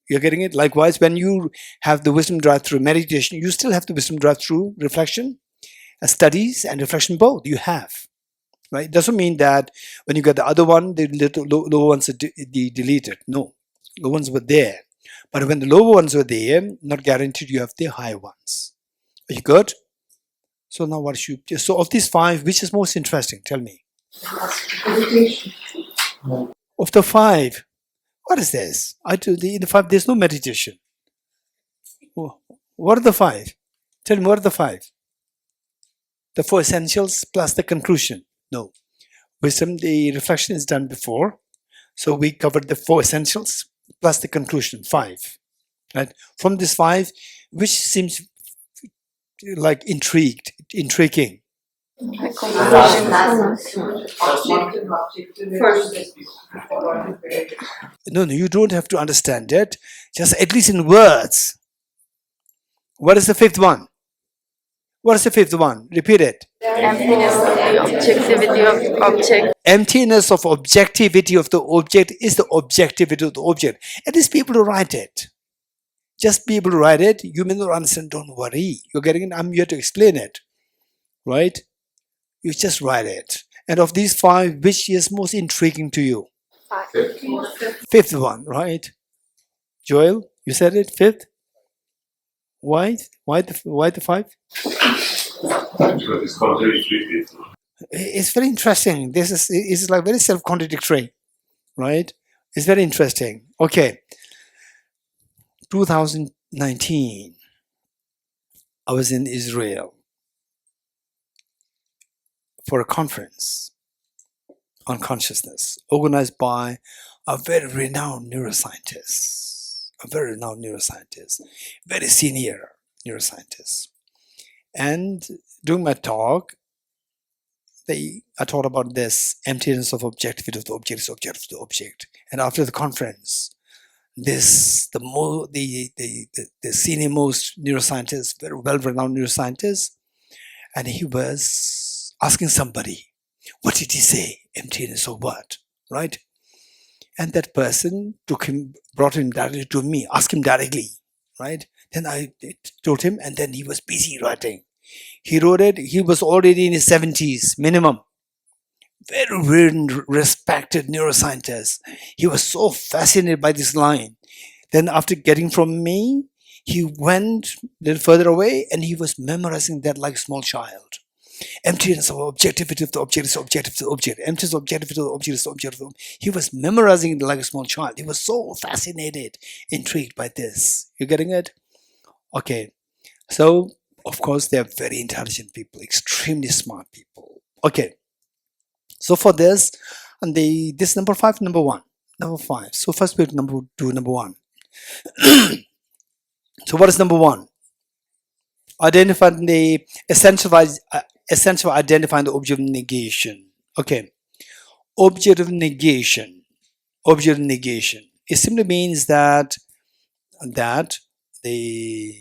You're getting it? Likewise, when you have the wisdom drive through meditation, you still have the wisdom drive through reflection, studies, and reflection both. You have. Right? It doesn't mean that when you get the other one, the lower ones are deleted. No. Low ones were there. But when the lower ones were there, not guaranteed you have the high ones. Are you good? So now what should you... So of these 5, which is most interesting? Tell me. Meditation. Of the 5, what is this? In the 5, there's no meditation. What are the 5? Tell me, what are the 5? The 4 essentials plus the conclusion. No. Wisdom, the reflection is done before. So we covered the 4 essentials plus the conclusion, 5. Right? From this 5, which seems like intriguing? No, you don't have to understand it. Just at least in words. What is the 5th one? What is the 5th one? Repeat it. Emptiness of the objectivity of object. Emptiness of objectivity of the object is the objectivity of the object. At least be able to write it. Just be able to write it. You may not understand, don't worry. You're getting it. I'm here to explain it. Right? You just write it. And of these 5, which is most intriguing to you? 5th one, right? Joel, you said it, 5th? Why? Why the 5? Because it's contradictory. It's very interesting. This is like very self-contradictory, right? It's very interesting. Okay. 2019, I was in Israel for a conference on consciousness organized by a very renowned neuroscientist, very senior neuroscientist. And during my talk, I taught about this emptiness of objectivity of the object is object of the object. And after the conference, the senior most neuroscientist, very well-renowned neuroscientist, and he was asking somebody, what did he say? Emptiness of what? Right? And that person brought him directly to me, asked him directly, right? Then I told him, and then he was busy writing. He wrote it, he was already in his 70s, minimum. Very respected neuroscientist. He was so fascinated by this line. Then after getting from me, he went a little further away and he was memorizing that like a small child. Emptiness of objectivity of the object is objective to the object. Emptiness of objectivity of the object is objective to the object. He was memorizing it like a small child. He was so fascinated, intrigued by this. You getting it? Okay. So, of course, they are very intelligent people, extremely smart people. Okay. So for this, and this number 5, number 1. Number 5. So first we do number 1. So what is number 1? Identifying the essential of identifying the object of negation. Okay. Object of negation. Object of negation. It simply means that the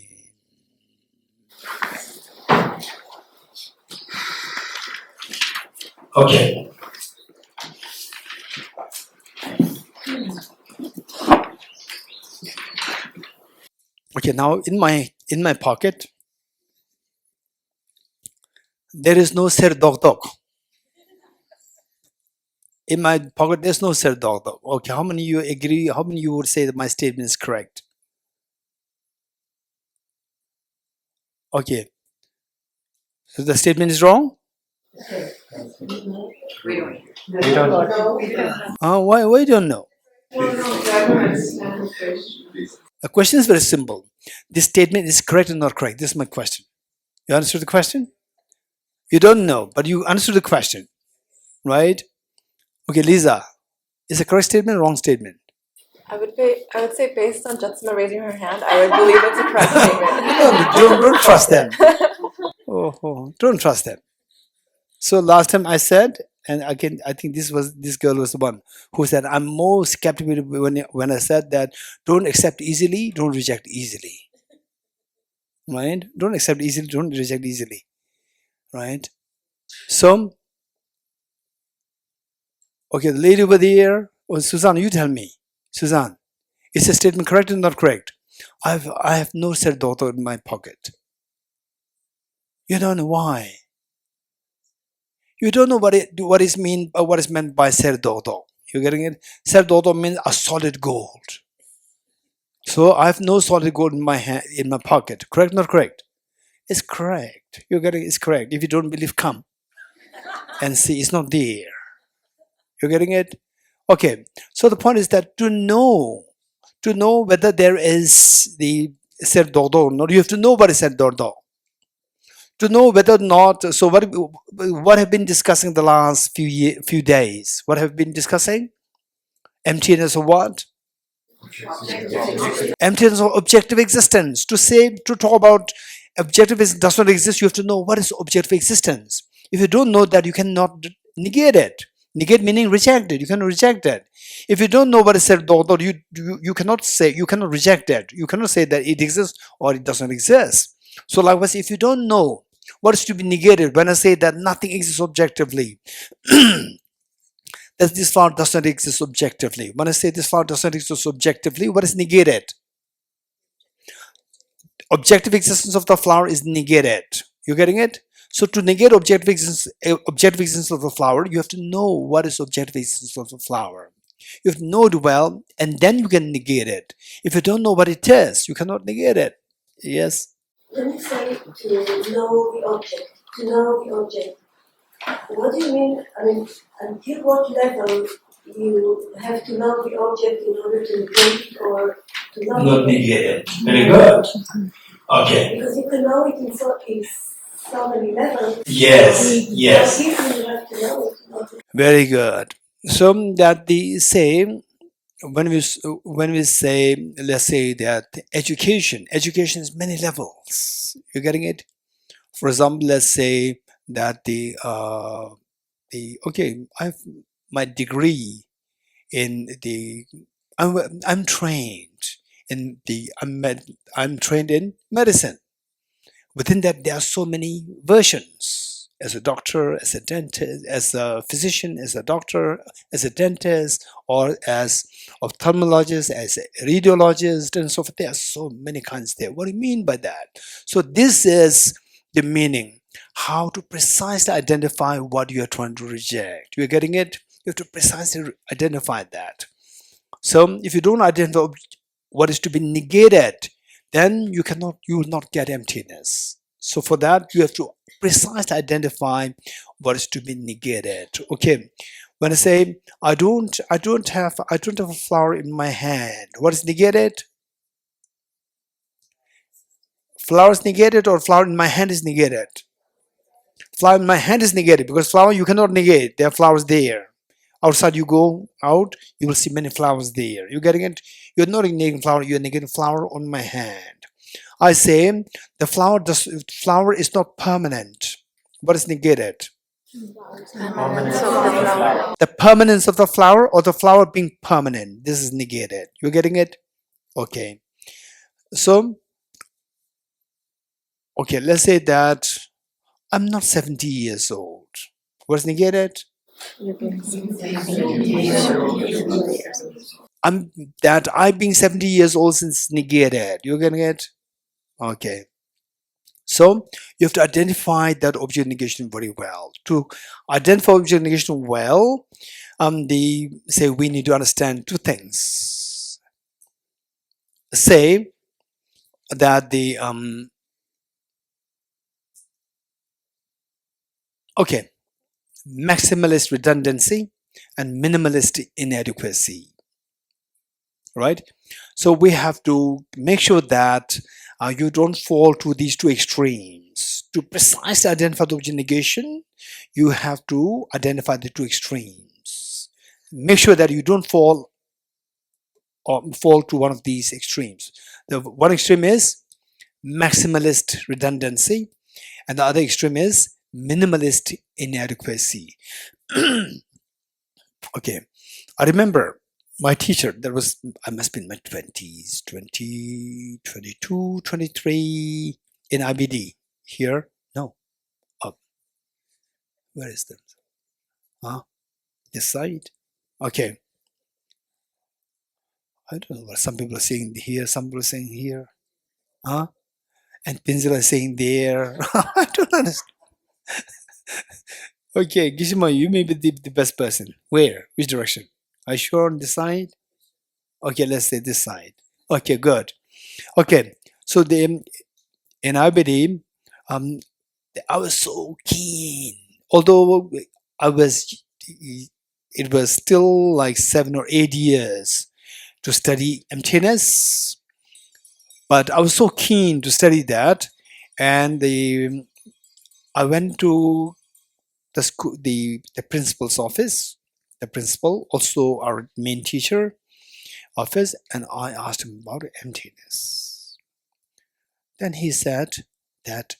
okay. Okay, now in my pocket there is no ser dog dog. In my pocket there's no ser dog dog. Okay, how many you agree? How many you would say that my statement is correct? Okay. So the statement is wrong? We don't. Why you don't know? The question is very simple. This statement is correct or not correct? This is my question. You understood the question? You don't know, but you understood the question, right? Okay, Lisa, Is it a correct statement or wrong statement? I would say based on Jetsama raising her hand, I would believe it's a correct statement. Don't trust them. Don't trust them. So last time I said, and again, I think this girl was the one who said, I'm most captivated when I said that don't accept easily, don't reject easily. Right? Don't accept easily, don't reject easily. Right? So, okay, the lady over there, Suzanne, you tell me. Suzanne, is the statement correct or not correct? I have no Serdotto in my pocket. You don't know why. You don't know what is meant by Serdotto. You're getting it? Serdotto means a solid gold. So I have no solid gold in my hand, in my pocket. Correct, not correct? It's correct. You're getting it's correct. If you don't believe, come and see. It's not there. You're getting it? Okay. So the point is that to know whether there is the Serdotto or not, you have to know what is Serdotto. To know whether or not. So what have been discussing the last few days? What have been discussing? Emptiness of what? Emptiness of objective existence. To talk about objective does not exist, you have to know what is objective existence. If you don't know that, you cannot negate it. Negate meaning reject it. You cannot reject it. If you don't know what is said, you cannot say, you cannot reject it. You cannot say that it exists or it does not exist. So likewise, if you don't know what is to be negated, when I say that nothing exists objectively, that this flower does not exist objectively. When I say this flower does not exist objectively, what is negated? Objective existence of the flower is negated. You getting it? So to negate objective existence of the flower, you have to know what is objective existence of the flower. You have to know it well, and then you can negate it. If you don't know what it is, you cannot negate it. Yes? When you say to know the object, what do you mean? I mean, until what level you have to know the object in order to negate it or to know Not negate it. Very good. Okay. Because you can know it in so many levels. Yes, yes. You have to know it. Very good. So that the same when we say, let's say that education is many levels. You're getting it? For example, let's say that okay, I've my degree in the I'm trained in the I'm trained in medicine. Within that, there are so many versions. As a doctor, as a dentist, as a physician, as a doctor, as a dentist, or as ophthalmologist, as a radiologist, and so forth. There are so many kinds there. What do you mean by that? So this is the meaning. How to precisely identify what you are trying to reject. You're getting it? You have to precisely identify that. So if you don't identify what is to be negated, then you will not get emptiness. So for that, you have to precisely identify what is to be negated. Okay. When I say I don't have a flower in my hand, what is negated? Flower is negated or flower in my hand is negated? Flower in my hand is negated because flower you cannot negate. There are flowers there. Outside you go out, you will see many flowers there. You're getting it? You're not negating flower, you're negating flower on my hand. I say the flower is not permanent. What is negated? The permanence of the flower or the flower being permanent. This is negated. You're getting it? Okay. So, okay, let's say that I'm not 70 years old. What's negated? I being 70 years old since negated. You're getting it? Okay. So you have to identify that object negation very well. To identify object negation well, we need to understand two things. Say that the maximalist redundancy and minimalist inadequacy. Right? So we have to make sure that you don't fall to these two extremes. To precisely identify the object negation, you have to identify the two extremes. make sure that you don't fall to one of these extremes. The one extreme is maximalist redundancy, and the other extreme is minimalist inadequacy. Okay, I remember my teacher, I must be in my 20s, 20, 22, 23, in IBD. Here? No. Up. Where is them? This side? Okay. I don't know what some people are saying here, some people are saying here. And Pinzilla is saying there. I don't understand. Okay, Gishima, you may be the best person. Where? Which direction? Are you sure on this side? Okay, let's say this side. Okay, good. Okay, so in IBD, I was so keen. Although it was still like 7 or 8 years to study emptiness, but I was so keen to study that, and I went to the school, the principal's office, the principal, also our main teacher office, and I asked him about emptiness. Then he said that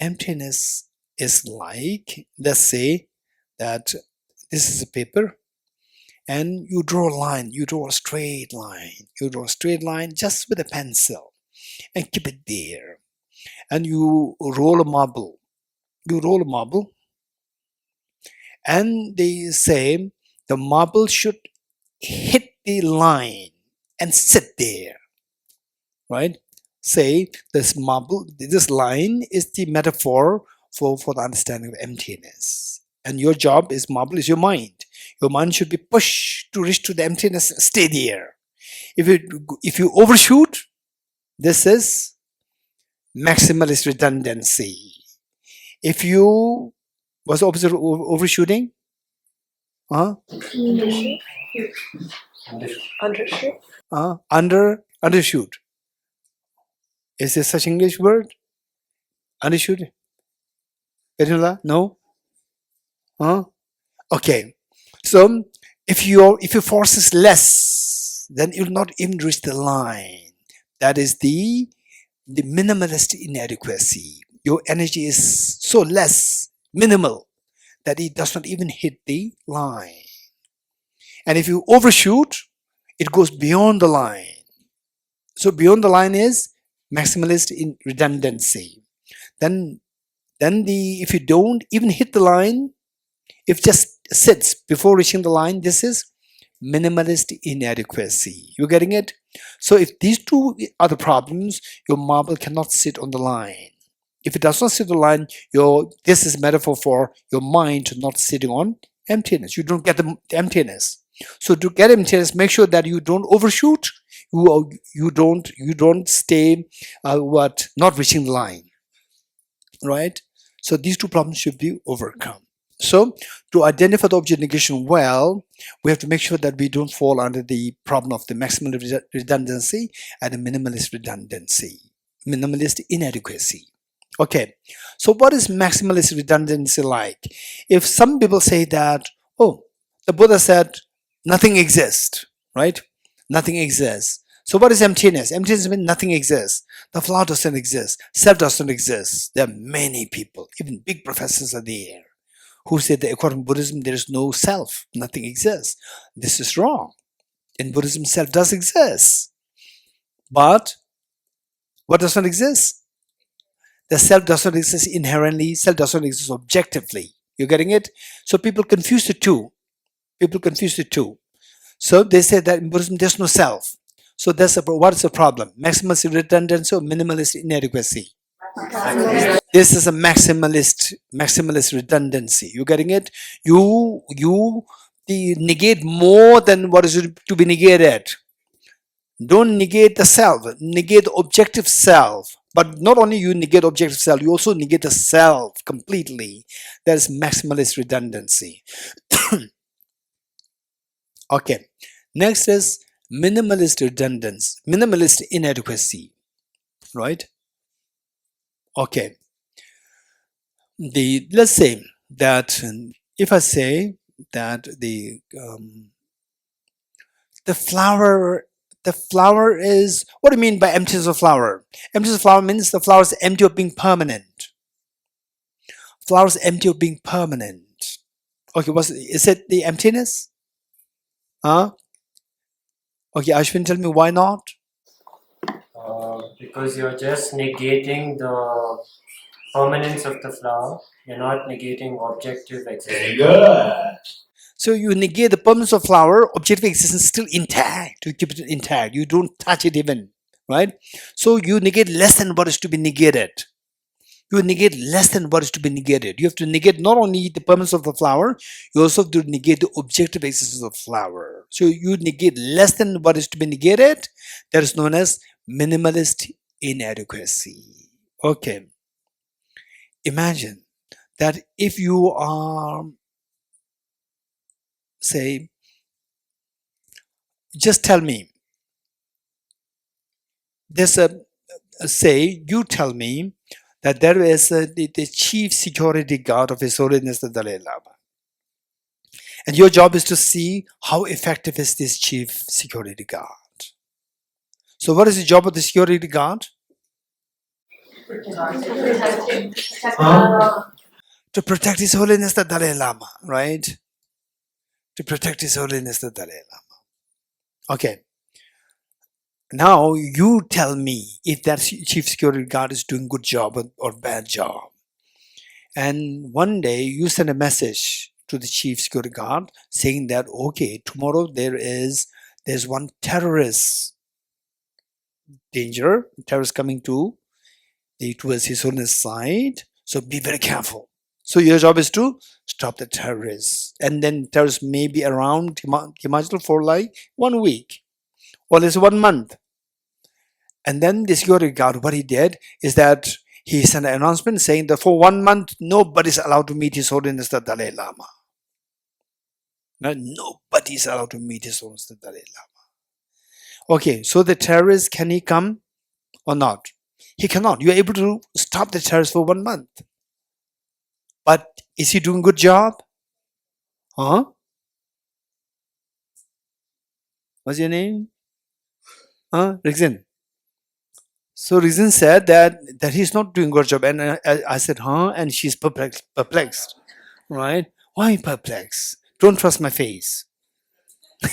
emptiness is like, let's say that this is a paper, and you draw a line, you draw a straight line just with a pencil and keep it there, and you roll a marble, and they say the marble should hit the line and sit there, right? Say this line is the metaphor for the understanding of emptiness, and your job is, marble is your mind. Your mind should be pushed to reach to the emptiness and stay there. If you overshoot, this is maximalist redundancy. If you was overshooting, Undershoot. undershoot. Is there such English word? Undershoot? No? Okay. So if your force is less, then you'll not even reach the line. That is the minimalist inadequacy. Your energy is so less, minimal, that it does not even hit the line. And if you overshoot, it goes beyond the line. So beyond the line is maximalist in redundancy. Then if you don't even hit the line, if just sits before reaching the line, this is minimalist inadequacy. You getting it? So if these two are the problems, your marble cannot sit on the line. If it does not sit on the line, this is metaphor for your mind not sitting on emptiness. You don't get the emptiness. So to get emptiness, make sure that you don't overshoot. You don't stay not reaching the line, right? So these two problems should be overcome. So to identify the object negation well, we have to make sure that we don't fall under the problem of the maximal redundancy and the minimalist inadequacy. Okay, so what is maximalist redundancy like? If some people say that, the Buddha said nothing exists, right? Nothing exists. So what is emptiness? Emptiness means nothing exists. The flower doesn't exist. Self doesn't exist. There are many people, even big professors are there, who say that according to Buddhism, there is no self. Nothing exists. This is wrong. In Buddhism, self does exist. But what does not exist? The self does not exist inherently. Self does not exist objectively. You're getting it? So people confuse the two. So they say that in Buddhism, there's no self. So what is the problem? Maximalist redundancy or minimalist inadequacy? This is a maximalist redundancy. You getting it? You negate more than what is to be negated. Don't negate the self. Negate the objective self. But not only you negate objective self, you also negate the self completely. That is maximalist redundancy. Okay. Next is minimalist redundancy, minimalist inadequacy, right? Okay. Let's say that if I say that The flower is, what do you mean by emptiness of flower? Emptiness of flower means the flower is empty of being permanent. Flower is empty of being permanent. Okay, is it the emptiness? Huh? Okay, Ashwin, tell me why not? Because you're just negating the permanence of the flower. You're not negating objective existence. So you negate the permanence of flower, objective existence is still intact. You keep it intact. You don't touch it even, right? So you negate less than what is to be negated. You negate less than what is to be negated. You have to negate not only the permanence of the flower, you also have to negate the objective existence of the flower. So you negate less than what is to be negated. That is known as minimalist inadequacy. Okay. Imagine that if you are, say, just tell me, there's you tell me that there is the chief security guard of His Holiness the Dalai Lama. And your job is to see how effective is this chief security guard. So what is the job of the security guard? To protect His Holiness the Dalai Lama, right? To protect His Holiness the Dalai Lama. Okay. Now you tell me if that chief security guard is doing good job or bad job. And one day you send a message to the chief security guard saying that, okay, tomorrow there's one terrorist danger, terrorist coming towards His Holiness side, so be very careful. So your job is to stop the terrorists, and then terrorists may be around Himachal for like 1 week or less 1 month. And then the security guard, what he did is that he sent an announcement saying that for 1 month nobody is allowed to meet His Holiness the Dalai Lama. Nobody is allowed to meet His Holiness the Dalai Lama. Okay, so the terrorist, can he come or not? He cannot. You are able to stop the terrorist for 1 month. But is he doing a good job? Huh? What's your name? Rizin. So Rizin said that he's not doing a good job. And I said, huh? And she's perplexed. Right? Why perplexed? Don't trust my face.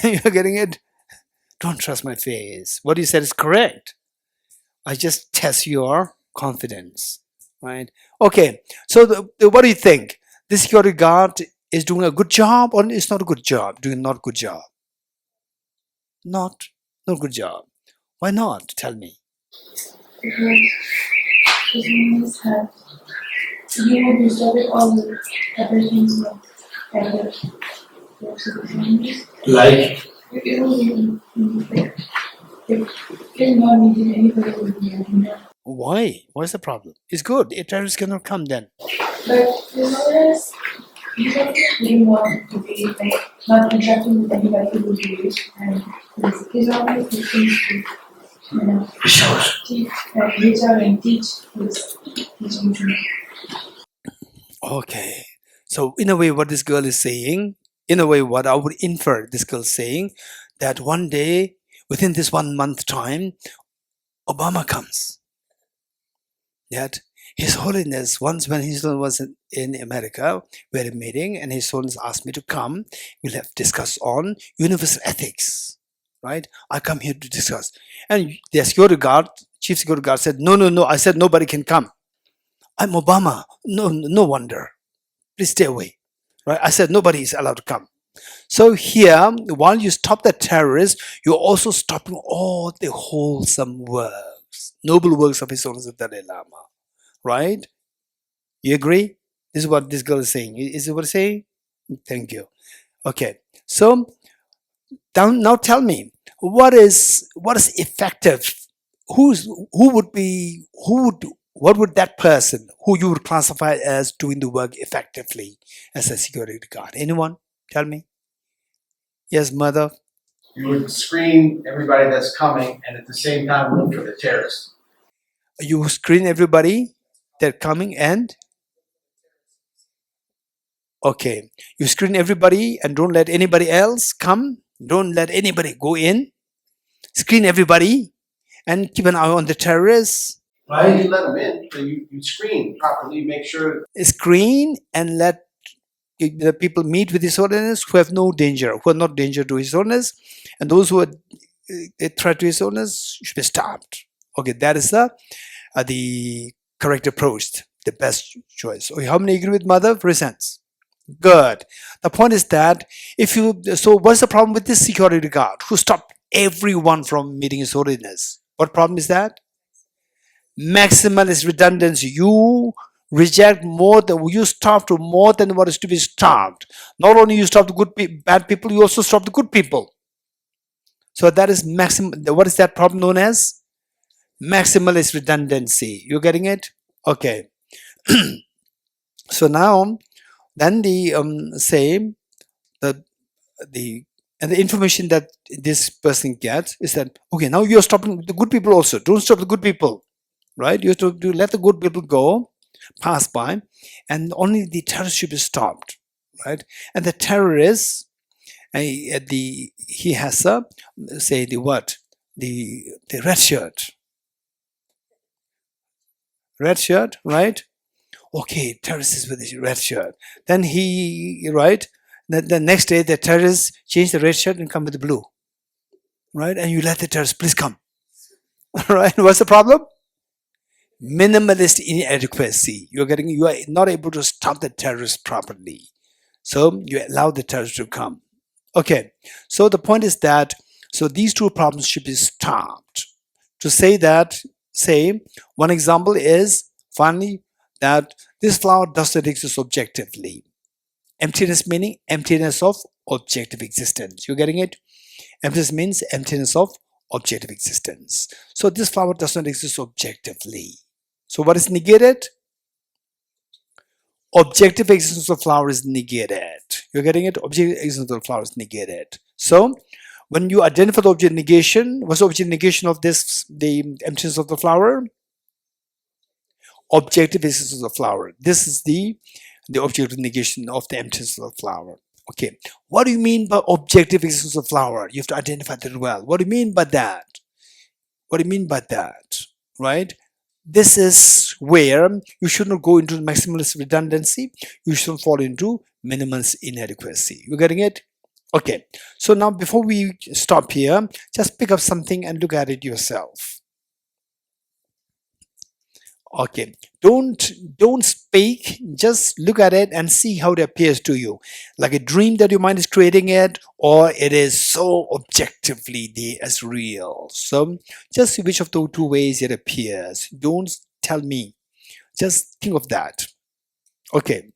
You're getting it? Don't trust my face. What you said is correct. I just test your confidence. Right? Okay. So what do you think? The security guard is doing a good job or is not a good job? Doing not a good job? Not good job. Why not? Tell me. Because His Holiness had all the everything and the works of the families. Like? It wasn't if not needed anybody would be doing that. Why? What's the problem? It's good. If terrorists cannot come then. But His Holiness didn't want to be like not interacting with anybody who would be rich, and His Holiness seems to reach out and teach his children. Okay. So in a way what this girl is saying, in a way what I would infer this girl saying, that one day within this 1 month time, Obama comes. That His Holiness, once when His Holiness was in America, we had a meeting and His Holiness asked me to come. We'll have discuss on universal ethics. Right? I come here to discuss. And the security guard, chief security guard said, no. I said, nobody can come. I'm Obama. No wonder. Please stay away. Right? I said, nobody is allowed to come. So here, while you stop the terrorists, you're also stopping all the wholesome works, noble works of His Holiness the Dalai Lama. Right? You agree? This is what this girl is saying. Is it what it's saying? Thank you. Okay. So now tell me, what is effective? What would that person who you would classify as doing the work effectively as a security guard? Anyone? Tell me. Yes, mother. You would screen everybody that's coming and at the same time look for the terrorists. You screen everybody that coming and okay. You screen everybody and don't let anybody else come. Don't let anybody go in. Screen everybody and keep an eye on the terrorists. Right? You let them in, so you screen properly, make sure. Screen and let the people meet with His Holiness who have no danger, who are not danger to His Holiness, and those who are a threat to His Holiness should be stopped. Okay, that is the correct approach, the best choice. Okay, how many agree with Mother? Raise hands. Good. The point is that so what's the problem with this security guard who stopped everyone from meeting His Holiness? What problem is that? Maximalist redundancy. You reject more than you stop to more than what is to be stopped. Not only you stop the bad people, you also stop the good people. So that is what is that problem known as? Maximalist redundancy. You getting it? Okay. So now then the information that this person gets is that, okay, now you're stopping the good people also. Don't stop the good people, right? You have to let the good people go, pass by, and only the terrorists should be stopped, right? And the terrorists, he has the red shirt, right? Okay, terrorist is with his red shirt. Then the next day the terrorists change the red shirt and come with the blue, right? And you let the terrorists please come, right? What's the problem? Minimalist inadequacy. You are not able to stop the terrorists properly, so you allow the terrorists to come. Okay, so the point is that these two problems should be stopped. To say one example is finally that this flower does not exist objectively. Emptiness meaning emptiness of objective existence. You're getting it? Emptiness means emptiness of objective existence. So this flower does not exist objectively. So what is negated? Objective existence of flower is negated. You're getting it? Objective existence of flower is negated. So when you identify the object negation, what's the object negation of the emptiness of the flower? Objective existence of the flower. This is the objective negation of the emptiness of the flower. Okay, what do you mean by objective existence of flower? You have to identify that well. What do you mean by that? What do you mean by that? Right? This is where you should not go into maximalist redundancy. You shouldn't fall into minimalist inadequacy. You getting it? Okay. So now before we stop here, just pick up something and look at it yourself. Okay, don't speak, just look at it and see how it appears to you, like a dream that your mind is creating it, or it is so objectively as real. So just see which of the two ways it appears. Don't tell me, just think of that. Okay,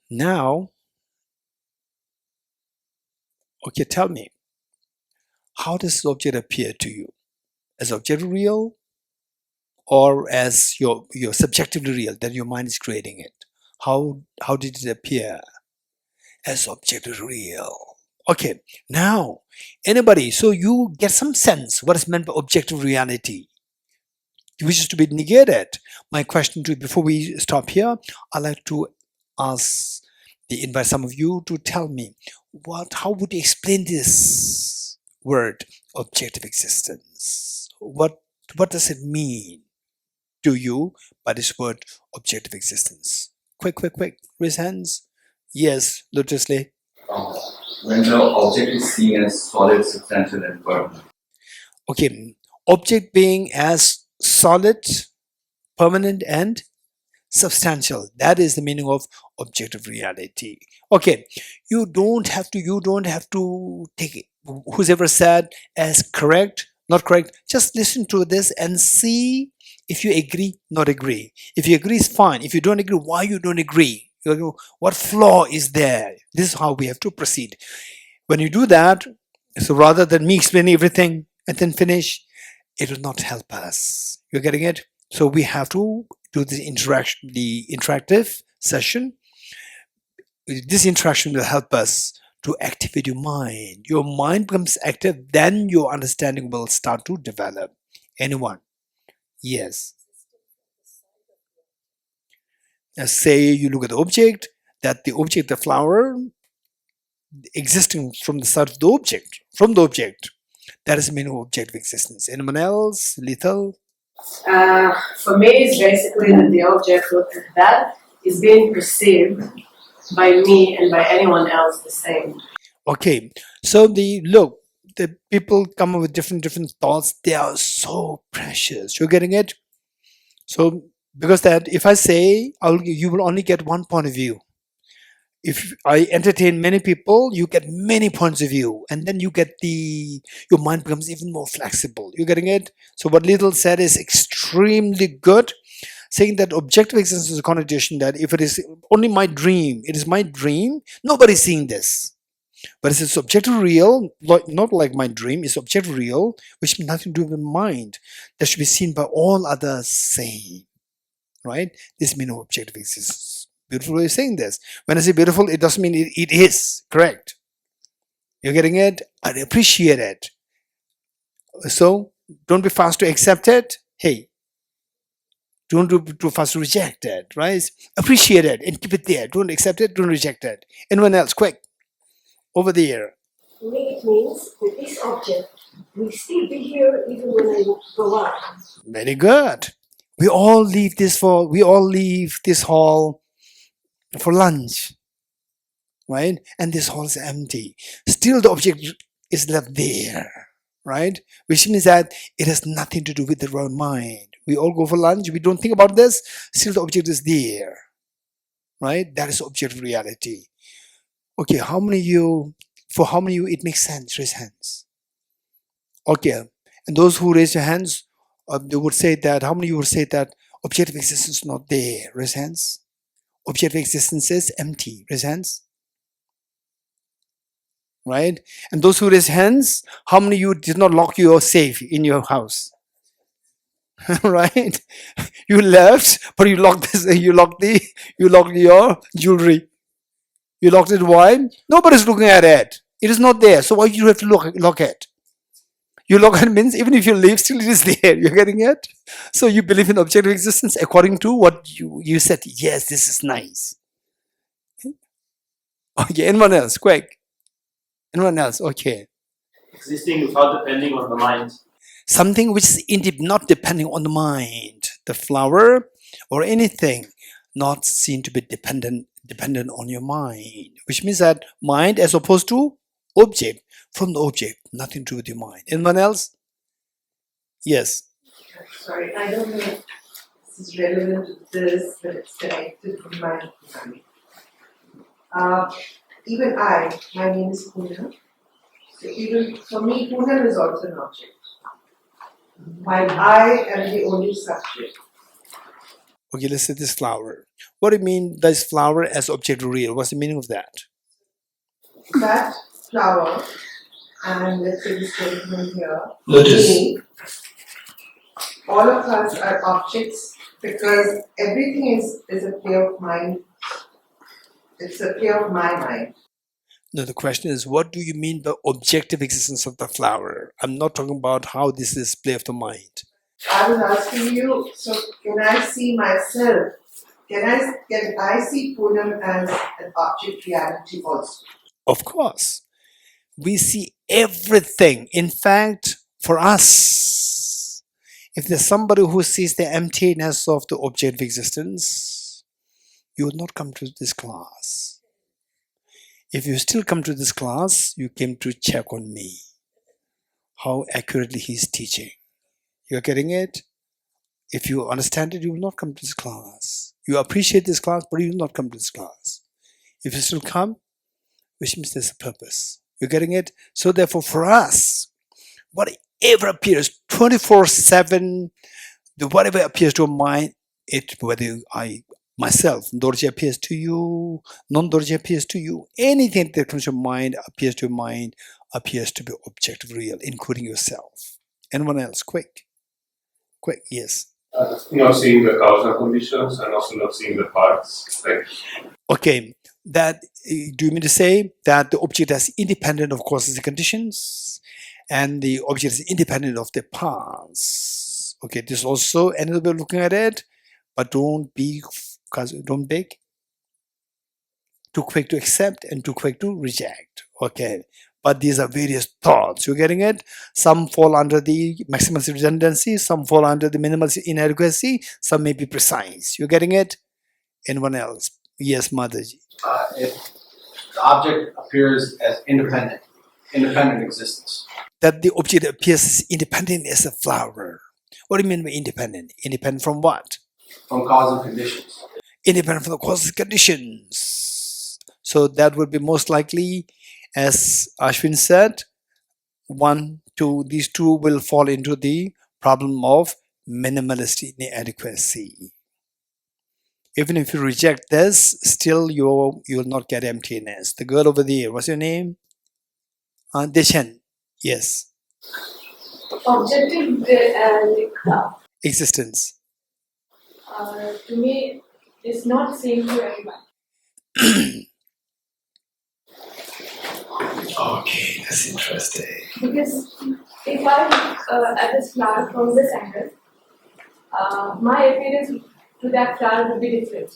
now tell me, how does the object appear to you? As objectively real, or as your subjectively real, that your mind is creating it? How did it appear? As objectively real. Okay, now anybody, so you get some sense what is meant by objective reality, which is to be negated. My question to you before we stop here, I'd like to invite some of you to tell me how would you explain this word objective existence? What does it mean to you by this word objective existence? Quick, raise hands. Yes, Lotusly. When the object is seen as solid, substantial, and permanent. Okay, object being as solid, permanent, and substantial. That is the meaning of objective reality. Okay, you don't have to take it, who's ever said as correct, not correct. Just listen to this and see if you agree, not agree. If you agree, is fine. If you don't agree, why you don't agree? What flaw is there? This is how we have to proceed. When you do that, so rather than me explaining everything and then finish, it will not help us. You're getting it? So we have to do the interactive session. This interaction will help us to activate your mind. Your mind becomes active, then your understanding will start to develop. Anyone? Yes. Say you look at the object, that the object, the flower, existing from the side of the object, from the object. That is the meaning of objective existence. Anyone else? Lethal? For me, it's basically that the object that is being perceived by me and by anyone else the same. Okay, so the people come up with different thoughts. They are so precious. You're getting it? So because that, if I say, you will only get one point of view. If I entertain many people, you get many points of view, and then you get your mind becomes even more flexible. You're getting it? So what Little said is extremely good, saying that objective existence is a connotation that if it is only my dream, it is my dream, nobody's seeing this. But it's subjective real, not like my dream, it's objective real, which means nothing to do with mind. That should be seen by all others same. Right? This means no objective existence. Beautiful way of saying this. When I say beautiful, it doesn't mean it is. Correct. You're getting it? I appreciate it. So don't be fast to accept it. Hey, don't do too fast to reject it. Right? Appreciate it and keep it there. Don't accept it. Don't reject it. Anyone else? Quick. Over there. To me, it means that this object will still be here even when I go out. Very good. We all leave this hall for lunch, right? And this hall is empty. Still the object is left there, right? Which means that it has nothing to do with the real mind. We all go for lunch, we don't think about this, still the object is there, right? That is objective reality. Okay, for how many of you it makes sense? Raise hands. Okay, and those who raise your hands, they would say that, how many of you would say that objective existence is not there? Raise hands. Objective existence is empty. Raise hands. Right? And those who raise hands, how many of you did not lock your safe in your house? Right? You left, but you locked your jewelry. You locked it. Why? Nobody's looking at it. It is not there. So why do you have to lock it? You lock it means even if you leave, still it is there. You're getting it? So you believe in objective existence according to what you said. Yes, this is nice. Okay, anyone else? Quick. Anyone else? Okay. Existing without depending on the mind. Something which is indeed not depending on the mind. The flower or anything not seen to be dependent on your mind. Which means that mind as opposed to object. From the object, nothing to do with your mind. Anyone else? Yes. Sorry, I don't know if this is relevant to this, but it's connected to my mind. Even my name is Poonam. So even for me, Poonam is also an object. While I am the only subject. Okay, let's say this flower. What do you mean this flower as object real? What's the meaning of that? That flower, and let's say this gentleman here, Lotus. me, all of us are objects because everything is a play of mind. It's a play of my mind. No, the question is, what do you mean by objective existence of the flower? I'm not talking about how this is play of the mind. I was asking you, so can I see myself? Can I see Poonam as an object reality also? Of course. We see everything. In fact, for us, if there's somebody who sees the emptiness of the object of existence, you would not come to this class. If you still come to this class, you came to check on me, how accurately he's teaching. You're getting it? If you understand it, you will not come to this class. You appreciate this class, but you will not come to this class. If you still come, which means there's a purpose. You're getting it? So therefore, for us, whatever appears 24/7, whatever appears to mind, whether myself, Dorji appears to you, non-Dorji appears to you, anything that comes to mind appears to mind, appears to be objective real, including yourself. Anyone else? Quick, yes. Not seeing the causal conditions and also not seeing the parts. Okay, that do you mean to say that the object is independent of causes and conditions, and the object is independent of the parts? Okay, this is also another way of looking at it, but don't beg. too quick to accept and too quick to reject. Okay, but these are various thoughts. You're getting it? Some fall under the maximalist redundancy, some fall under the minimalist inadequacy, some may be precise. You're getting it? Anyone else? Yes, Mataji. If the object appears as independent existence. That the object appears as independent as a flower. What do you mean by independent? Independent from what? From cause and conditions. Independent from the causes and conditions. So that would be most likely, as Ashwin said, 1, 2, these two will fall into the problem of minimalist inadequacy. Even if you reject this, still you'll not get emptiness. The girl over there, what's your name? Deshen. Yes. Objective Existence. to me is not same to everyone. Okay, that's interesting. Because if I look at this flower from this angle, my appearance to that flower will be different.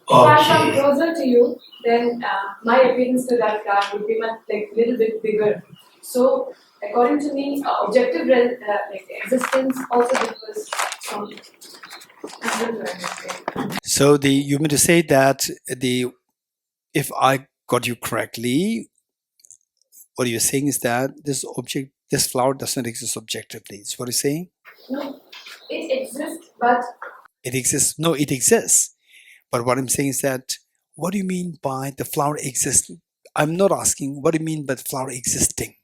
If I come closer to you, then my appearance to that flower will be much little bit bigger. So, according to me, objective existence also differs from. So you mean to say that if I got you correctly, what you're saying is that this flower does not exist objectively. Is what you're saying? No, it exists, but it exists. No, it exists. But what I'm saying is that, what do you mean by the flower existing? I'm not asking what do you mean by the flower existing.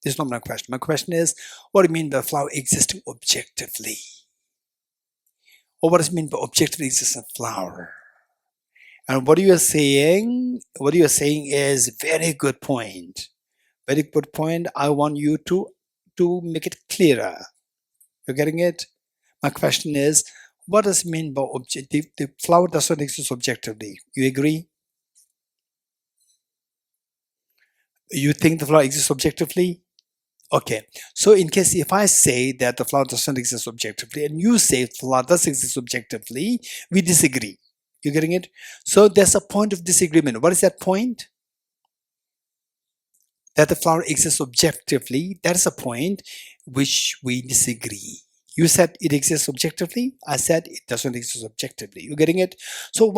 This is not my question. My question is, what do you mean by flower existing objectively? Or what does it mean by objectively existing flower? And what you are saying is very good point. Very good point. I want you to make it clearer. You're getting it? My question is, what does it mean by objective? The flower does not exist objectively. You agree? You think the flower exists objectively? Okay. So in case if I say that the flower does not exist objectively and you say the flower does exist objectively, we disagree. You getting it? So there's a point of disagreement. What is that point? That the flower exists objectively. That is a point which we disagree. You said it exists objectively. I said it doesn't exist objectively. You getting it? So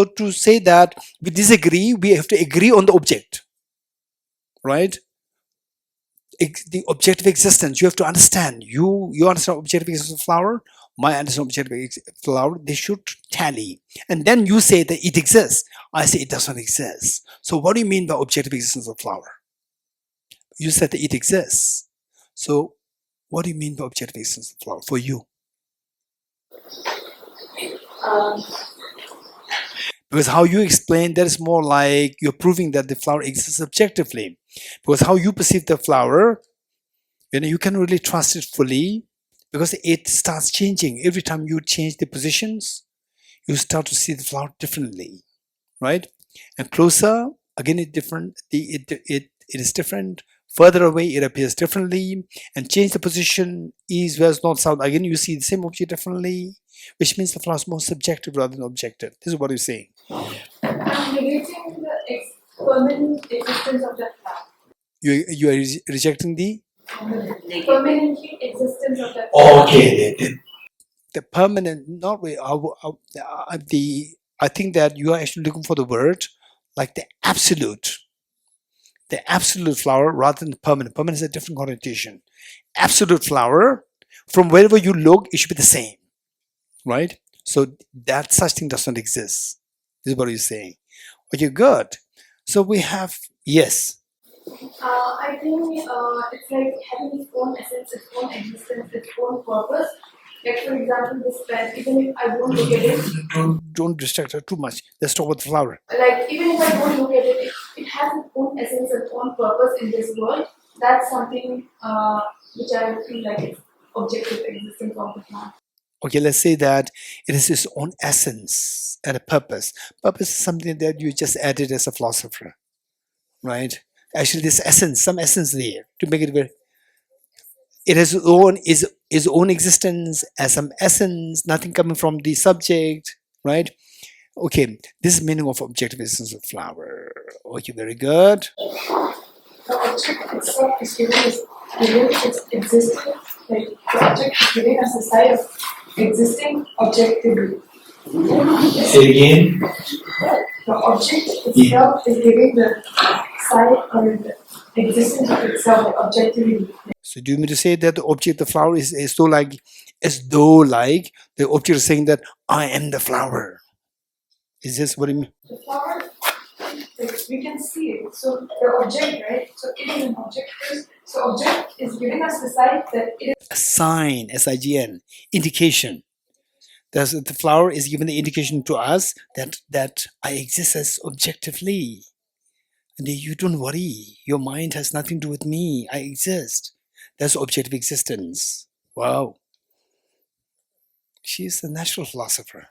to say that we disagree, we have to agree on the object, right? The objective existence. You have to understand. You understand objective existence of flower. My understanding of objective flower. They should tally. And then you say that it exists. I say it doesn't exist. So what do you mean by objective existence of flower? You said that it exists. So what do you mean by objective existence of flower for you? Because how you explain that is more like you're proving that the flower exists objectively. Because how you perceive the flower, you can really trust it fully because it starts changing. Every time you change the positions, you start to see the flower differently, right? And closer, again, it's different. It is different. Further away, it appears differently. And change the position, east, west, north, south. Again, you see the same object differently, which means the flower is more subjective rather than objective. This is what you're saying. negating the permanent existence of that flower. You are rejecting the Permanently existence of that flower. Okay. The permanent, not really. I think that you are actually looking for the word like the absolute flower rather than permanent. Permanent is a different connotation. Absolute flower, from wherever you look, it should be the same, right? So that such thing does not exist. This is what you're saying. Okay, good. So we have, yes. I think it's like having its own essence, its own existence, its own purpose. Like for example, this pen, even if I don't look at it. Don't distract her too much. Let's talk about the flower. Like even if I don't look at it, it has its own essence, its own purpose in this world. That's something which I feel like it's objective existence of the plant. Okay, let's say that it is its own essence and a purpose. Purpose is something that you just added as a philosopher, right? Actually, this essence, some essence there to make it very. It has its own existence as some essence, nothing coming from the subject, right? Okay, this is meaning of objective essence of flower. Okay, very good. The object itself is giving its existence, like the object is giving us a side of existing objectively. Say again. The object itself is giving the side or the existence of itself objectively. So do you mean to say that the object, the flower, is so like, as though like the object is saying that I am the flower? Is this what it means? The flower, like, we can see it. So the object, right? So it is an object first. So object is giving us the side that it is. A sign, S-I-G-N, indication. The flower is giving the indication to us that I exist as objectively. And you don't worry. Your mind has nothing to do with me. I exist. That's objective existence. Wow. She's a natural philosopher.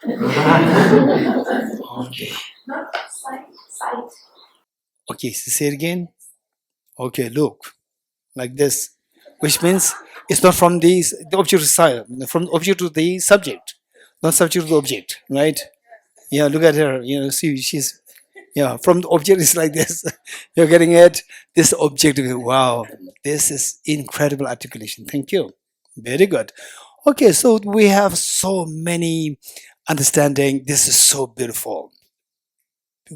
Okay. Not sight. Okay, so say it again. Okay, look. Like this. Which means it's not from the object to side, from object to the subject. Not subject to the object, right? Yeah, look at her. You know, see, she's, yeah, from the object is like this. You're getting it. This objective. Wow, this is incredible articulation. Thank you. Very good. Okay, so we have so many understanding. This is so beautiful.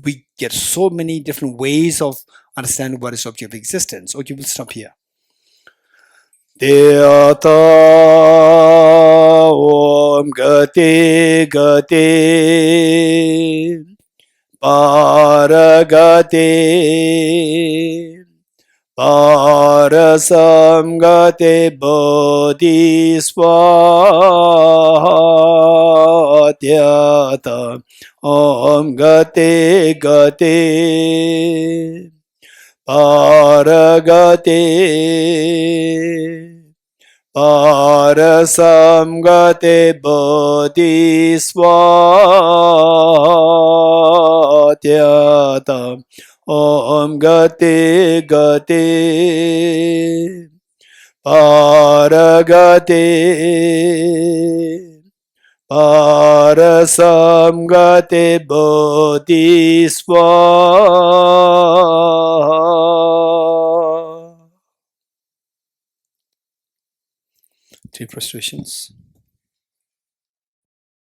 We get so many different ways of understanding what is objective existence. Okay, we'll stop here. Deyata Om Gati Gati Paragati Parasam Gati Bodhisvatyata Om Gati Gati Paragati Parasam Gate Bodhisvatyata Om Gate Gate Paragate Parasam Gate Bodhisvatyata. 3 frustrations.